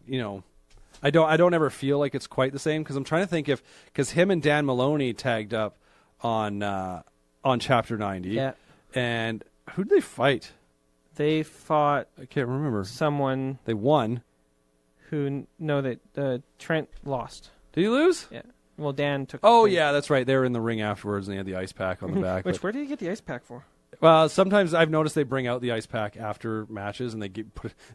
S2: I don't ever feel like it's quite the same because I'm trying to think because him and Dan Maloney tagged up on Chapter 90.
S1: Yeah.
S2: And who did they fight?
S1: They fought
S2: I can't remember.
S1: someone
S2: They won.
S1: who that Trent lost.
S2: Did he lose?
S1: Yeah. Well, Dan took.
S2: Oh
S1: the pin.
S2: yeah, that's right. They were in the ring afterwards, and they had the ice pack on the back.
S1: Where did you get the ice pack for?
S2: Well, sometimes I've noticed they bring out the ice pack after matches, and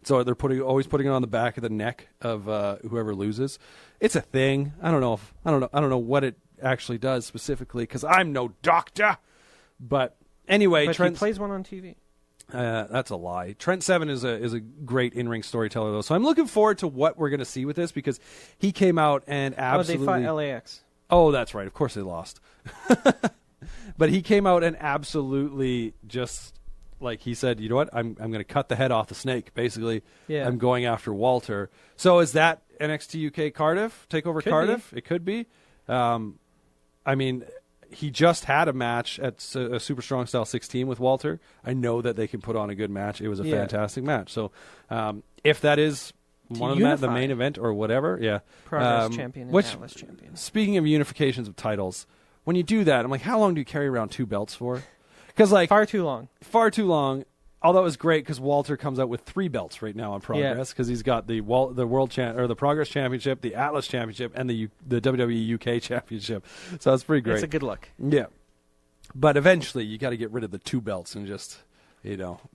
S2: so they're always putting it on the back of the neck of whoever loses. It's a thing. I don't know what it actually does specifically because I'm no doctor. But anyway,
S1: But
S2: Trent
S1: he plays one on TV.
S2: that's a lie. Trent Seven is a great in-ring storyteller though, so I'm looking forward to what we're going to see with this because he came out and absolutely.
S1: Oh, they fought LAX.
S2: Oh, that's right. Of course they lost. But he came out and absolutely just like he said, you know what? I'm going to cut the head off the snake. Basically,
S1: Yeah.
S2: I'm going after Walter. So is that NXT UK Cardiff takeover
S1: Could
S2: Cardiff? It could be. I mean, he just had a match at a Super Strong Style 16 with Walter. I know that they can put on a good match. It was a
S1: Yeah.
S2: fantastic match. So if that is one of the
S1: unify.
S2: main event or whatever, yeah.
S1: Progress champion and
S2: which,
S1: Atlas champion.
S2: Speaking of unifications of titles, when you do that, I'm like, how long do you carry around two belts for? Because like
S1: Far too long.
S2: far too long. Although it was great because Walter comes out with 3 belts right now on Progress because he's got the World or the Progress Championship, the Atlas Championship, and the WWE UK Championship. So that's pretty great.
S1: It's a good look.
S2: Yeah, but eventually you got to get rid of the 2 belts and just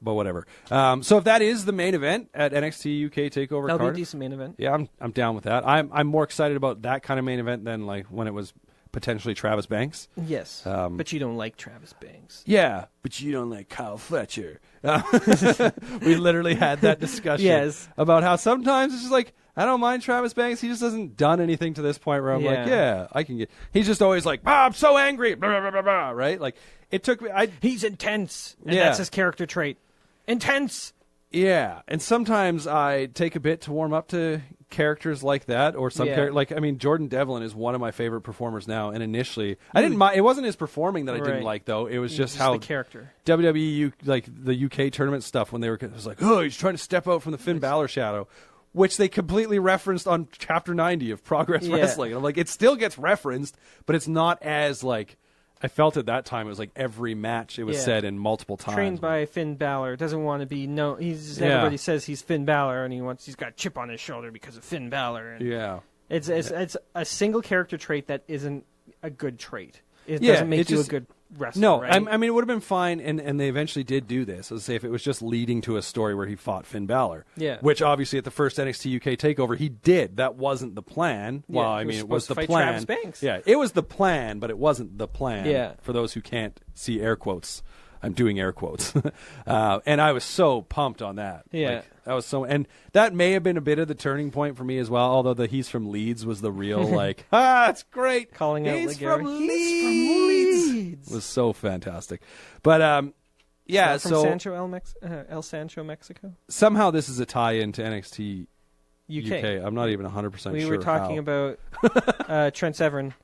S2: but whatever. So if that is the main event at NXT UK Takeover,
S1: That'll be a
S2: Cardiff,
S1: decent main event.
S2: yeah, I'm down with that. I'm more excited about that kind of main event than like when it was potentially Travis Banks.
S1: Yes, but you don't like Travis Banks.
S2: Yeah, but you don't like Kyle Fletcher. We literally had that discussion
S1: Yes.
S2: about how sometimes it's just like, I don't mind Travis Banks. He just hasn't done anything to this point where I'm like, yeah, I can get. He's just always like, I'm so angry, blah, blah, blah, blah, right? Like, it took me.
S1: He's intense, and
S2: Yeah.
S1: that's his character trait. Intense.
S2: Yeah, and sometimes I take a bit to warm up to characters like that, or some
S1: Yeah.
S2: like I mean, Jordan Devlin is one of my favorite performers now. And initially, I didn't mind. It wasn't his performing that I didn't
S1: Right.
S2: like, though. It was just how
S1: the character.
S2: WWE, like the UK tournament stuff, when it was like, oh, he's trying to step out from the Finn Balor shadow, which they completely referenced on Chapter 90 of Progress
S1: Yeah.
S2: Wrestling. And I'm like, it still gets referenced, but it's not as like. I felt at that time it was like every match it was
S1: Yeah.
S2: said in multiple times.
S1: Trained by Finn Balor, doesn't want to be He's
S2: Yeah.
S1: everybody says he's Finn Balor, and he's got a chip on his shoulder because of Finn Balor. And
S2: Yeah.
S1: it's a single character trait that isn't a good trait. It
S2: Yeah,
S1: doesn't make
S2: it
S1: you
S2: just-
S1: a good wrestler.
S2: No,
S1: right?
S2: I mean, it would have been fine, and they eventually did do this. Let's say if it was just leading to a story where he fought Finn Balor.
S1: Yeah.
S2: Which obviously at the first NXT UK takeover, he did. That wasn't the plan.
S1: Yeah,
S2: Well, I
S1: he was
S2: mean, it was
S1: supposed
S2: the
S1: to fight
S2: plan.
S1: Travis Banks.
S2: Yeah, it was the plan, but it wasn't the plan.
S1: Yeah.
S2: For those who can't see air quotes. I'm doing air quotes. And I was so pumped on that.
S1: Yeah.
S2: Like, that was so, and that may have been a bit of the turning point for me as well, although the he's from Leeds was the real, like, it's great.
S1: Calling out
S2: He's
S1: Ligero.
S2: from
S1: He's
S2: Leeds.
S1: from Leeds.
S2: Was so fantastic. But Yeah,
S1: from
S2: so
S1: El Sancho, Mexico.
S2: somehow this is a tie-in to NXT
S1: UK.
S2: I'm not even 100% sure.
S1: We were talking about Trent Severn.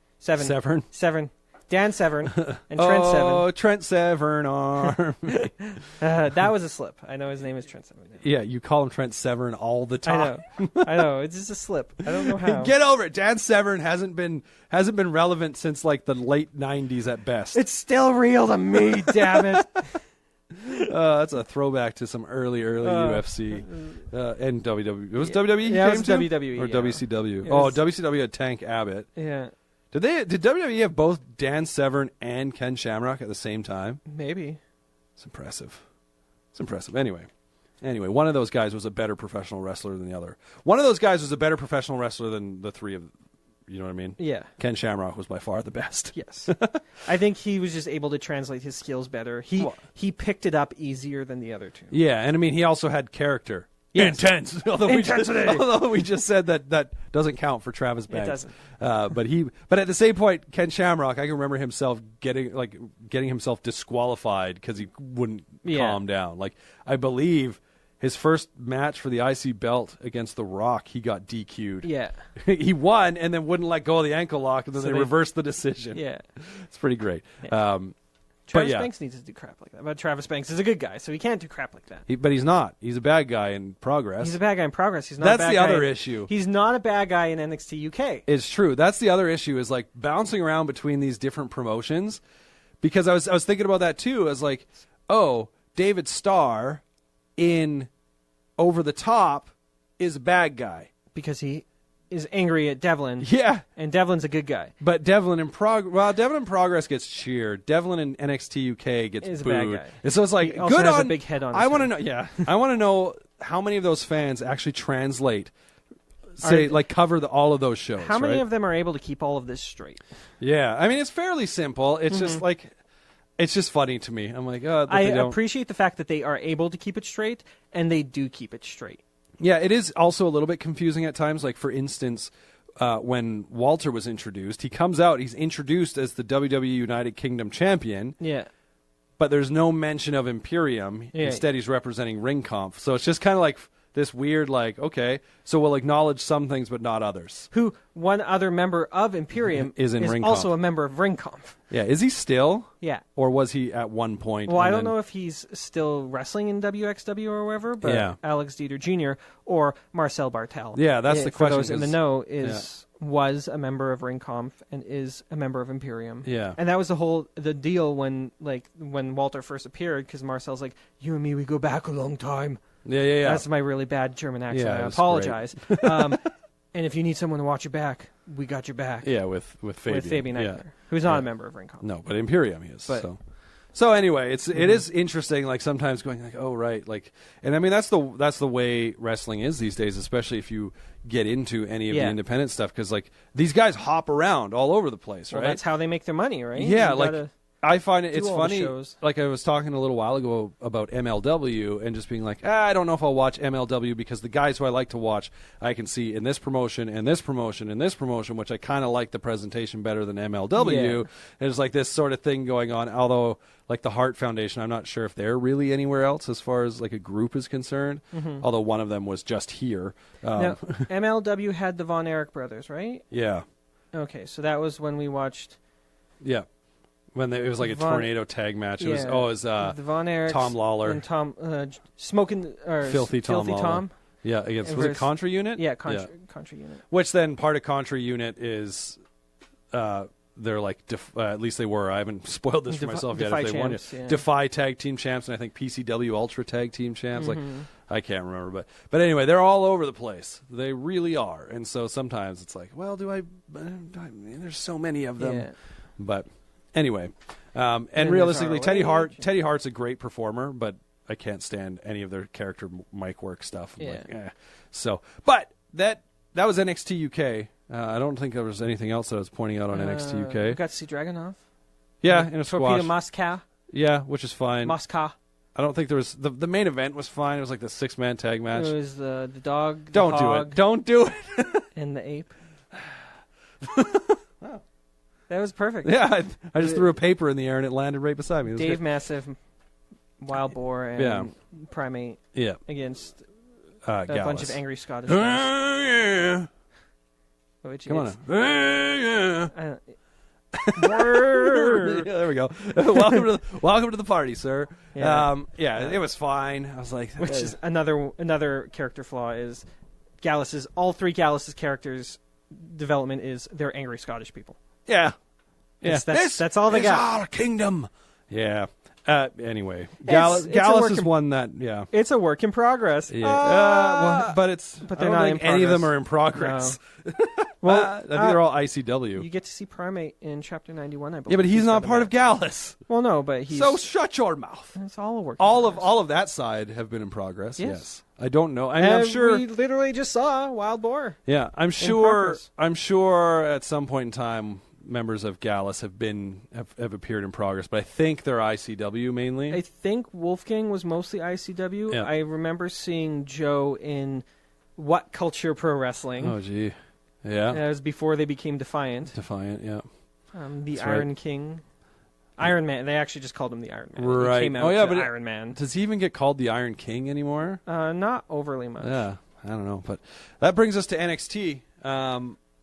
S1: Dan Severn and Trent Severn.
S2: Oh, Trent Severn arm.
S1: That was a slip. I know his name is Trent Severn.
S2: Yeah, you call him Trent Severn all the time.
S1: I know. It's just a slip. I don't know how.
S2: Get over it. Dan Severn hasn't been relevant since like the late 90s at best.
S1: It's still real to me, damn it.
S2: That's a throwback to some early UFC and WWE. It was WWE.
S1: Yeah, it was
S2: came to?
S1: WWE
S2: Or
S1: yeah.
S2: WCW.
S1: It was-
S2: WCW had Tank Abbott.
S1: Yeah,
S2: Did WWE have both Dan Severn and Ken Shamrock at the same time?
S1: maybe.
S2: It's impressive. Anyway, one of those guys was a better professional wrestler than the other. One of those guys was a better professional wrestler than the three of. You know what I mean?
S1: Yeah.
S2: Ken Shamrock was by far the best.
S1: Yes. I think he was just able to translate his skills better. He picked it up easier than the other two.
S2: Yeah, and I mean he also had character.
S1: Yes.
S2: Intense. Although
S1: Intensity.
S2: we just said that doesn't count for Travis Banks.
S1: It doesn't.
S2: But at the same point, Ken Shamrock, I can remember himself getting himself disqualified because he wouldn't calm down. Like I believe his first match for the IC belt against The Rock, he got DQ'd.
S1: Yeah.
S2: He won and then wouldn't let go of the ankle lock, and then
S1: So
S2: they reversed the decision.
S1: Yeah.
S2: It's pretty great.
S1: Yeah. Travis
S2: yeah.
S1: Banks needs to do crap like that. But Travis Banks is a good guy, so he can't do crap like that.
S2: But he's not. He's a bad guy in progress.
S1: He's a bad guy in progress. He's not.
S2: That's
S1: a bad
S2: the
S1: guy
S2: other
S1: in-
S2: issue.
S1: He's not a bad guy in NXT UK.
S2: It's true. That's the other issue is like bouncing around between these different promotions. Because I was thinking about that too. I was like, oh, David Starr in Over the Top is a bad guy.
S1: Because he is angry at Devlin.
S2: Yeah.
S1: And Devlin's a good guy.
S2: But Devlin in progress gets cheered. Devlin in NXT UK gets
S1: Is a
S2: booed.
S1: bad guy.
S2: And so it's like
S1: He also
S2: good
S1: has a
S2: on
S1: big head on
S2: I
S1: his
S2: want to
S1: head.
S2: know. Yeah, I want to know how many of those fans actually translate. Say cover all of those shows.
S1: How many
S2: right?
S1: of them are able to keep all of this straight?
S2: Yeah, I mean it's fairly simple. It's just like it's just funny to me. I'm like, oh,
S1: I
S2: they don't.
S1: appreciate the fact that they are able to keep it straight, and they do keep it straight.
S2: Yeah, it is also a little bit confusing at times. Like for instance, when Walter was introduced, he comes out. He's introduced as the WWE United Kingdom champion.
S1: Yeah.
S2: But there's no mention of Imperium.
S1: Yeah.
S2: Instead, he's representing Ring Conf. So it's just kind of like this weird, like, okay, so we'll acknowledge some things but not others.
S1: Who one other member of Imperium
S2: Is in Ring
S1: also
S2: Conf.
S1: a member of Ring Conf.
S2: Yeah, is he still?
S1: Yeah.
S2: Or was he at one point?
S1: Well,
S2: and
S1: I don't
S2: then-
S1: know if he's still wrestling in WXW or wherever, but
S2: Yeah.
S1: Alex Dieter Jr. or Marcel Bartel.
S2: Yeah, that's the
S1: for
S2: question,
S1: those in the
S2: 'cause-
S1: know, was a member of Ring Conf and is a member of Imperium.
S2: Yeah.
S1: And that was the deal when Walter first appeared, because Marcel's like, you and me, we go back a long time.
S2: Yeah.
S1: That's my really bad German accent.
S2: Yeah, it
S1: I
S2: was
S1: apologize. And if you need someone to watch your back, we got your back.
S2: Yeah, with Fabian.
S1: With Fabian
S2: Yeah.
S1: Eichner, who's not
S2: Yeah.
S1: a member of Ring Conf.
S2: No, but Imperium he is.
S1: But-
S2: So anyway, it is interesting. Like sometimes going like, oh right, like, and I mean that's the way wrestling is these days, especially if you get into any of the independent stuff, because like these guys hop around all over the place,
S1: Well,
S2: right?
S1: that's how they make their money, right?
S2: Yeah,
S1: You
S2: like
S1: gotta
S2: I find it
S1: do
S2: it's
S1: all the
S2: funny.
S1: shows.
S2: Like I was talking a little while ago about MLW and just being like, I don't know if I'll watch MLW because the guys who I like to watch, I can see in this promotion and this promotion and this promotion, which I kind of like the presentation better than MLW.
S1: Yeah.
S2: And there's like this sort of thing going on. Although like the Hart Foundation, I'm not sure if they're really anywhere else as far as like a group is concerned. Although one of them was just here.
S1: Now, MLW had the Von Erich brothers, right?
S2: Yeah,
S1: Okay, so that was when we watched.
S2: yeah. When it was like a tornado tag match. It was
S1: the Von Erichs
S2: Tom Lawler
S1: and Tom Smoking or
S2: Filthy Tom Lawler.
S1: Tom.
S2: Yeah, against
S1: And
S2: was it
S1: versus-
S2: Contra Unit?
S1: Yeah, Contra Unit.
S2: Which then part of Contra Unit is, they're like at least they were. I haven't spoiled this for myself yet.
S1: Defy
S2: If they won
S1: champs,
S2: it,
S1: yeah.
S2: Defy Tag Team Champs, and I think PCW Ultra Tag Team Champs. Like I can't remember, but anyway, they're all over the place. They really are. And so sometimes it's like, well, there's so many of them,
S1: Yeah.
S2: but anyway. And
S1: there's
S2: realistically,
S1: ROH.
S2: Teddy Hart's a great performer, but I can't stand any of their character mic work stuff. I'm
S1: Yeah.
S2: like, eh. So, but that was NXT UK. I don't think there was anything else that I was pointing out on NXT
S1: We
S2: UK.
S1: got to see Dragunov.
S2: Yeah, in a
S1: Torpedo
S2: squash.
S1: Moscow.
S2: Yeah, which is fine.
S1: Moscow.
S2: I don't think there was the main event was fine. It was like the 6-man tag match.
S1: It was the dog, the
S2: Don't do
S1: hog,
S2: it. Don't do it.
S1: and the ape. That was perfect.
S2: Yeah, I just threw a paper in the air and it landed right beside me. It was
S1: Dave
S2: great.
S1: Massive Wild Boar and Primate
S2: Yeah.
S1: against
S2: A
S1: bunch of angry Scottish guys.
S2: Yeah.
S1: Which
S2: Come
S1: is,
S2: on. Yeah.
S1: Word.
S2: There we go. welcome to the party, sir.
S1: Yeah.
S2: It was fine. I was like,
S1: Which is another character flaw is all three Gallus's characters' development is they're angry Scottish people.
S2: yeah.
S1: That's all they got.
S2: Our kingdom. Yeah. Anyway,
S1: It's a
S2: Gallus
S1: work
S2: is
S1: in-
S2: one that
S1: It's a work in progress.
S2: Yeah. But
S1: they're
S2: I don't
S1: not
S2: think
S1: in
S2: any of them
S1: progress.
S2: are in progress.
S1: Well,
S2: I think they're all ICW.
S1: you get to see Primate in Chapter 91, I believe.
S2: Yeah, but he's not
S1: got a
S2: part of
S1: match.
S2: Gallus.
S1: Well, no, but he's...
S2: So shut your mouth.
S1: it's all a work in
S2: All
S1: progress.
S2: of that side have been in progress.
S1: Yes.
S2: Yes. I don't know. I mean, I'm sure.
S1: We literally just saw Wild Boar.
S2: Yeah, I'm sure.
S1: progress.
S2: I'm sure at some point in time, members of Gallus have appeared in progress, but I think they're ICW mainly.
S1: I think Wolfgang was mostly ICW.
S2: Yeah.
S1: I remember seeing Joe in What Culture Pro Wrestling.
S2: Oh, gee. Yeah.
S1: That was before they became Defiant.
S2: Defiant, yeah.
S1: The
S2: That's
S1: Iron
S2: right.
S1: King. Iron Man. They actually just called him the Iron Man.
S2: Right.
S1: He came out
S2: Oh, yeah,
S1: to
S2: but
S1: Iron Man.
S2: Does he even get called the Iron King anymore?
S1: Not overly much.
S2: Yeah, I don't know. But that brings us to NXT.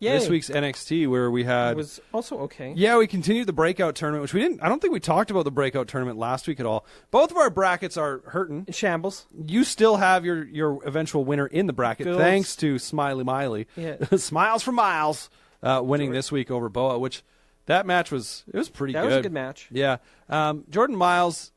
S1: Yay.
S2: This week's NXT, where we
S1: It
S2: had...
S1: was also okay.
S2: Yeah, we continued the Breakout Tournament, which we didn't... I don't think we talked about the Breakout Tournament last week at all. Both of our brackets are hurting.
S1: In shambles.
S2: You still have your eventual winner in the bracket,
S1: Good
S2: thanks to Smiley Miley.
S1: Yeah.
S2: Smiles for Miles, winning this week over Boa, which that match was pretty good.
S1: That was a good match.
S2: Yeah. Jordan Miles,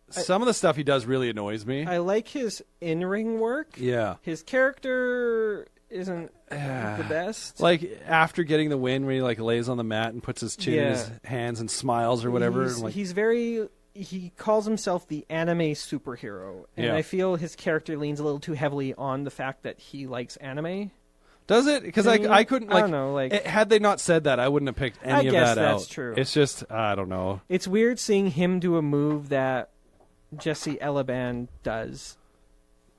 S2: some of the stuff he does really annoys me.
S1: I like his in-ring work.
S2: Yeah.
S1: His character isn't the best.
S2: Like after getting the win, when he like lays on the mat and puts his chin in his hands and smiles or whatever.
S1: He's very... He calls himself the anime superhero. And
S2: Yeah.
S1: I feel his character leans a little too heavily on the fact that he likes anime.
S2: Does it? Because
S1: To me,
S2: I couldn't
S1: I don't know,
S2: had they not said that, I wouldn't have picked any
S1: I
S2: of
S1: guess
S2: that out.
S1: that's true.
S2: It's just I don't know.
S1: It's weird seeing him do a move that Jesse Elaban does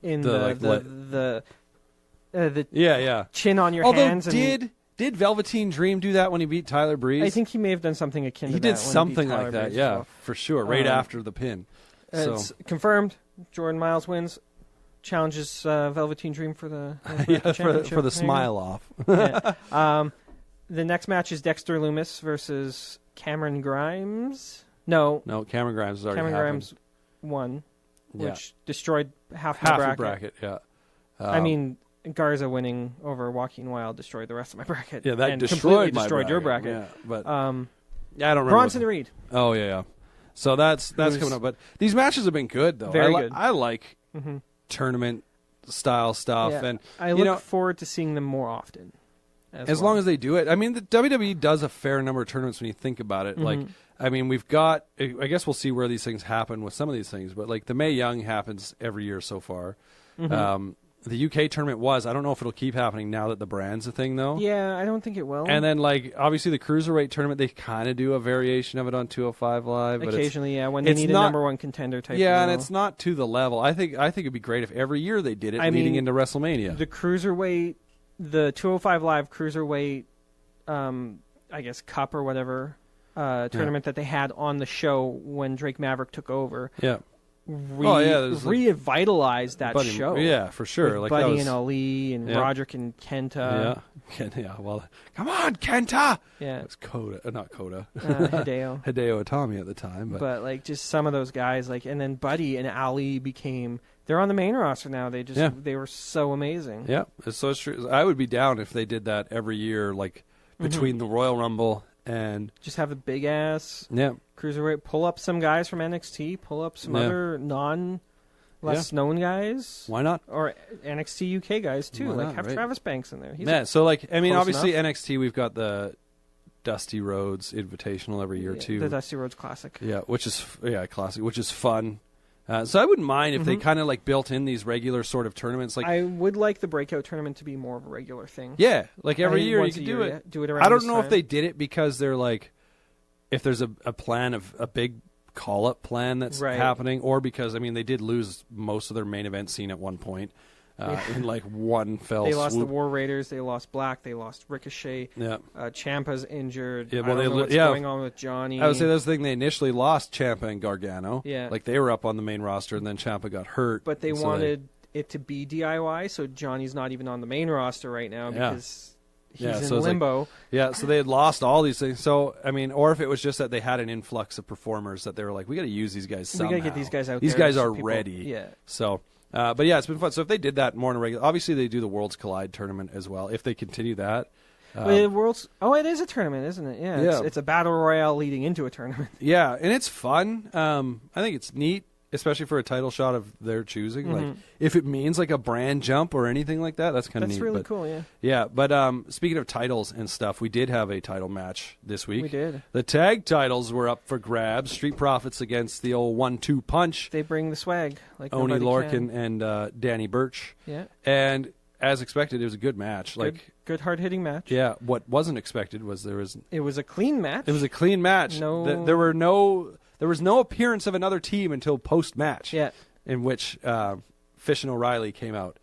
S1: in the
S2: Yeah.
S1: chin on your
S2: Although
S1: hands. And
S2: did Velveteen Dream do that when he beat Tyler Breeze?
S1: I think he may have done something akin to
S2: he
S1: that.
S2: did
S1: when beat
S2: something
S1: Tyler
S2: like that.
S1: Breeze as
S2: Yeah,
S1: well.
S2: for sure. Right after the pin. So
S1: It's confirmed. Jordan Miles wins. Challenges Velveteen Dream for the championship.
S2: for the
S1: There you
S2: smile off.
S1: go. Yeah. The next match is Dexter Loomis versus Cameron Grimes. No,
S2: Cameron Grimes has already
S1: Cameron
S2: happened.
S1: Grimes won,
S2: Yeah.
S1: which destroyed half
S2: half
S1: my
S2: the bracket. Yeah.
S1: I mean, Garza winning over Joaquin Wild destroyed the rest of my bracket.
S2: Yeah, that
S1: and
S2: destroyed
S1: completely
S2: my
S1: destroyed your
S2: bracket.
S1: bracket.
S2: Yeah, but
S1: Yeah,
S2: I don't remember.
S1: Bronson Reed.
S2: Oh yeah. So that's coming up. But these matches have been good though.
S1: Very good.
S2: I like tournament style stuff,
S1: Yeah.
S2: and
S1: I look forward to seeing them more often.
S2: as long as they do it. I mean, the WWE does a fair number of tournaments when you think about it. Like, I mean, we've got. I guess we'll see where these things happen with some of these things, but like the Mae Young happens every year so far. The UK tournament was. I don't know if it'll keep happening now that the brand's a thing, though.
S1: Yeah, I don't think it will.
S2: And then, like, obviously the Cruiserweight tournament, they kind of do a variation of it on 205 Live. But
S1: occasionally, when they need a number one contender type.
S2: Yeah,
S1: deal.
S2: and it's not to the level. I think it'd be great if every year they did it leading into WrestleMania.
S1: The Cruiserweight, the 205 Live Cruiserweight, I guess, Cup or whatever tournament that they had on the show when Drake Maverick took over.
S2: Yeah.
S1: Revitalized that
S2: Buddy,
S1: show.
S2: Yeah, for sure.
S1: With
S2: like
S1: Buddy
S2: that was,
S1: and Ali and Roderick and Kenta.
S2: Yeah. Well, come on, Kenta.
S1: Yeah.
S2: It was Coda, not Coda.
S1: Hideo.
S2: Hideo Itami at the time,
S1: but like just some of those guys, like, and then Buddy and Ali became. They're on the main roster now. They just they were so amazing.
S2: Yeah, so it's true. I would be down if they did that every year, like between the Royal Rumble and
S1: just have a big ass
S2: yeah.
S1: Cruiserweight. Pull up some guys from NXT. Pull up some other less known guys.
S2: Why not?
S1: Or NXT UK guys too.
S2: Why
S1: like
S2: not,
S1: have
S2: right?
S1: Travis Banks in there. He's
S2: so like I mean,
S1: close
S2: obviously
S1: enough.
S2: NXT we've got the Dusty Rhodes Invitational every year too.
S1: The Dusty Rhodes Classic.
S2: Yeah, which is classic, which is fun. So I wouldn't mind if they kind of like built in these regular sort of tournaments. Like
S1: I would like the Breakout Tournament to be more of a regular thing.
S2: Yeah, like every year you
S1: once
S2: could
S1: a
S2: do
S1: year,
S2: it.
S1: Do it around
S2: I don't
S1: this
S2: know if
S1: time.
S2: they did it because they're like, if there's a plan of a big call-up plan that's
S1: Right.
S2: happening, or because I mean they did lose most of their main event scene at one point. in like one fell
S1: They lost the
S2: swoop.
S1: War Raiders. They lost Black. They lost Ricochet.
S2: Yeah.
S1: Ciampa's injured.
S2: Yeah,
S1: I
S2: well,
S1: don't
S2: they
S1: know
S2: lo-
S1: what's
S2: yeah.
S1: going on with Johnny.
S2: I would say that's the thing. They initially lost Ciampa and Gargano.
S1: Yeah.
S2: Like they were up on the main roster, and then Ciampa got hurt.
S1: But they
S2: and so
S1: wanted it to be DIY, so Johnny's not even on the main roster right now
S2: Yeah.
S1: because he's
S2: Yeah,
S1: in
S2: so it's like-
S1: limbo.
S2: Yeah, so they had lost all these things. So, I mean, or if it was just that they had an influx of performers that they were like, we got to use these guys somehow.
S1: We got to get these guys out
S2: These
S1: there.
S2: guys
S1: so
S2: are
S1: people-
S2: ready.
S1: Yeah.
S2: So, but yeah, it's been fun. So if they did that more in a regular, obviously they do the Worlds Collide tournament as well. If they continue that.
S1: It is a tournament, isn't it? Yeah.
S2: Yeah.
S1: It's a battle royale leading into a tournament.
S2: Yeah, and it's fun. I think it's neat, especially for a title shot of their choosing. Like, if it means like a brand jump or anything like that, that's kind of neat.
S1: That's really
S2: But-
S1: cool, yeah.
S2: Yeah, but speaking of titles and stuff, we did have a title match this week.
S1: We did.
S2: The tag titles were up for grabs. Street Profits against the old 1-2 punch.
S1: They bring the swag. Like
S2: Oni
S1: nobody
S2: Lorcan
S1: can.
S2: and Danny Burch.
S1: Yeah.
S2: And as expected, it was a good match.
S1: Good hard-hitting match.
S2: Yeah, what wasn't expected was
S1: It was a clean match.
S2: it was a clean match.
S1: No-
S2: There was no appearance of another team until post-match.
S1: Yeah.
S2: In which Fish and O'Reilly came out.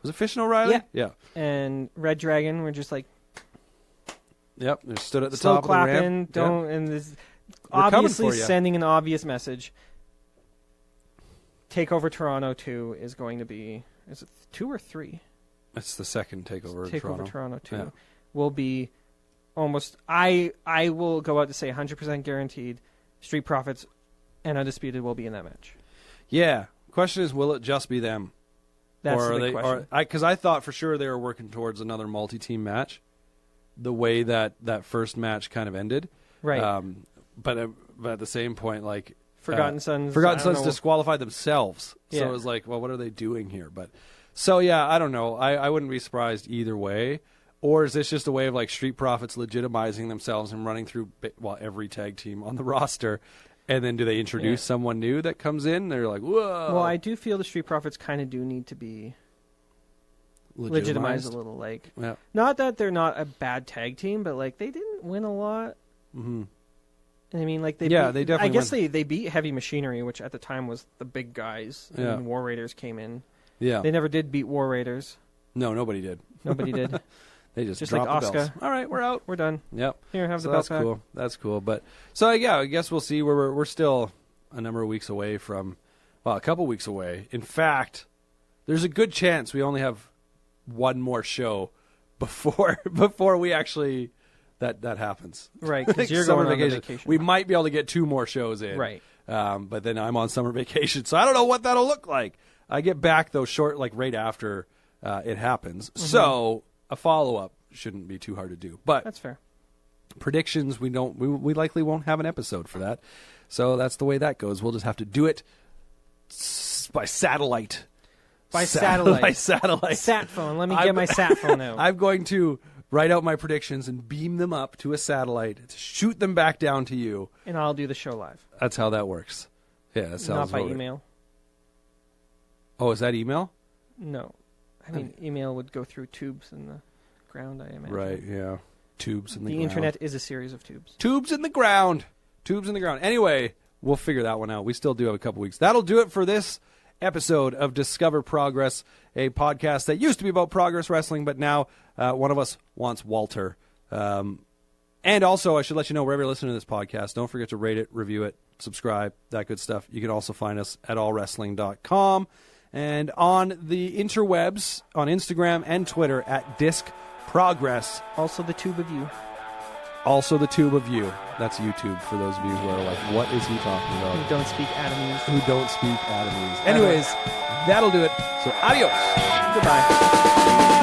S2: Was it Fish and O'Reilly?
S1: Yeah.
S2: Yeah.
S1: And Red Dragon were just like
S2: Yep. They stood at the
S1: slow
S2: top
S1: clapping.
S2: of the ramp.
S1: Don't
S2: Yeah.
S1: and this
S2: We're coming
S1: obviously
S2: for ya.
S1: sending an obvious message. Takeover Toronto 2 is going to be is it 2 or 3?
S2: It's the second takeover in
S1: Takeover
S2: Toronto.
S1: Toronto 2
S2: Yeah.
S1: will be almost I will go out to say 100% guaranteed Street Profits and Undisputed will be in that match.
S2: Yeah. Question is, will it just be them?
S1: That's
S2: or
S1: the
S2: are
S1: big question.
S2: Because I thought for sure they were working towards another multi-team match. The way that first match kind of ended,
S1: Right.
S2: But at the same point, like
S1: Forgotten Sons.
S2: Forgotten
S1: I don't
S2: Sons
S1: know.
S2: disqualified themselves. So
S1: Yeah.
S2: it was like, well, what are they doing here? But so yeah, I don't know. I wouldn't be surprised either way. Or is this just a way of like Street Profits legitimizing themselves and running through every tag team on the roster? And then do they introduce someone new that comes in? They're like, whoa.
S1: Well, I do feel the Street Profits kind of do need to be legitimized a little. Like,
S2: Yeah.
S1: not that they're not a bad tag team, but like they didn't win a lot.
S2: Mm-hmm.
S1: I mean, like they
S2: They definitely.
S1: I guess they beat Heavy Machinery, which at the time was the big guys.
S2: Yeah.
S1: And War Raiders came in.
S2: Yeah.
S1: They never did beat War Raiders.
S2: No, nobody did.
S1: Nobody did.
S2: They just
S1: Just
S2: dropped
S1: like
S2: the bells.
S1: Asuka.
S2: All right, we're out.
S1: We're done.
S2: Yep.
S1: Here, have
S2: So
S1: the belt
S2: that's
S1: back.
S2: cool. That's cool. But so yeah, I guess we'll see. We're still a number of weeks away from, well, a couple weeks away. In fact, there's a good chance we only have one more show before we actually that happens.
S1: Right, because you're
S2: Summer
S1: going on vacation.
S2: We might be able to get 2 more shows in.
S1: Right.
S2: But then I'm on summer vacation, so I don't know what that'll look like. I get back though short, right after it happens.
S1: Mm-hmm.
S2: So a follow-up shouldn't be too hard to do. But
S1: That's fair.
S2: predictions, we likely won't have an episode for that. So that's the way that goes. We'll just have to do it by satellite.
S1: By satellite.
S2: By satellite.
S1: Sat phone. Let me get my sat phone out.
S2: I'm going to write out my predictions and beam them up to a satellite, to shoot them back down to you.
S1: And I'll do the show live.
S2: That's how that works. Yeah, that sounds
S1: Not by
S2: about right.
S1: email.
S2: Oh, is that email?
S1: No. I mean, email would go through tubes in the ground, I imagine.
S2: Right, yeah. Tubes in the ground.
S1: internet is a series of tubes.
S2: Tubes in the ground. Tubes in the ground. Anyway, we'll figure that one out. We still do have a couple weeks. That'll do it for this episode of Discover Progress, a podcast that used to be about progress wrestling, but now one of us wants Walter. And also, I should let you know, wherever you're listening to this podcast, don't forget to rate it, review it, subscribe, that good stuff. You can also find us at allwrestling.com and on the interwebs, on Instagram and Twitter at Disc Progress.
S1: Also, the tube of you.
S2: Also, the tube of you. That's YouTube for those of you who are like, what is he talking
S1: Who
S2: about?
S1: don't speak Adamese.
S2: Who don't speak Adamese. Anyways, that'll do it. So, adios.
S1: Goodbye.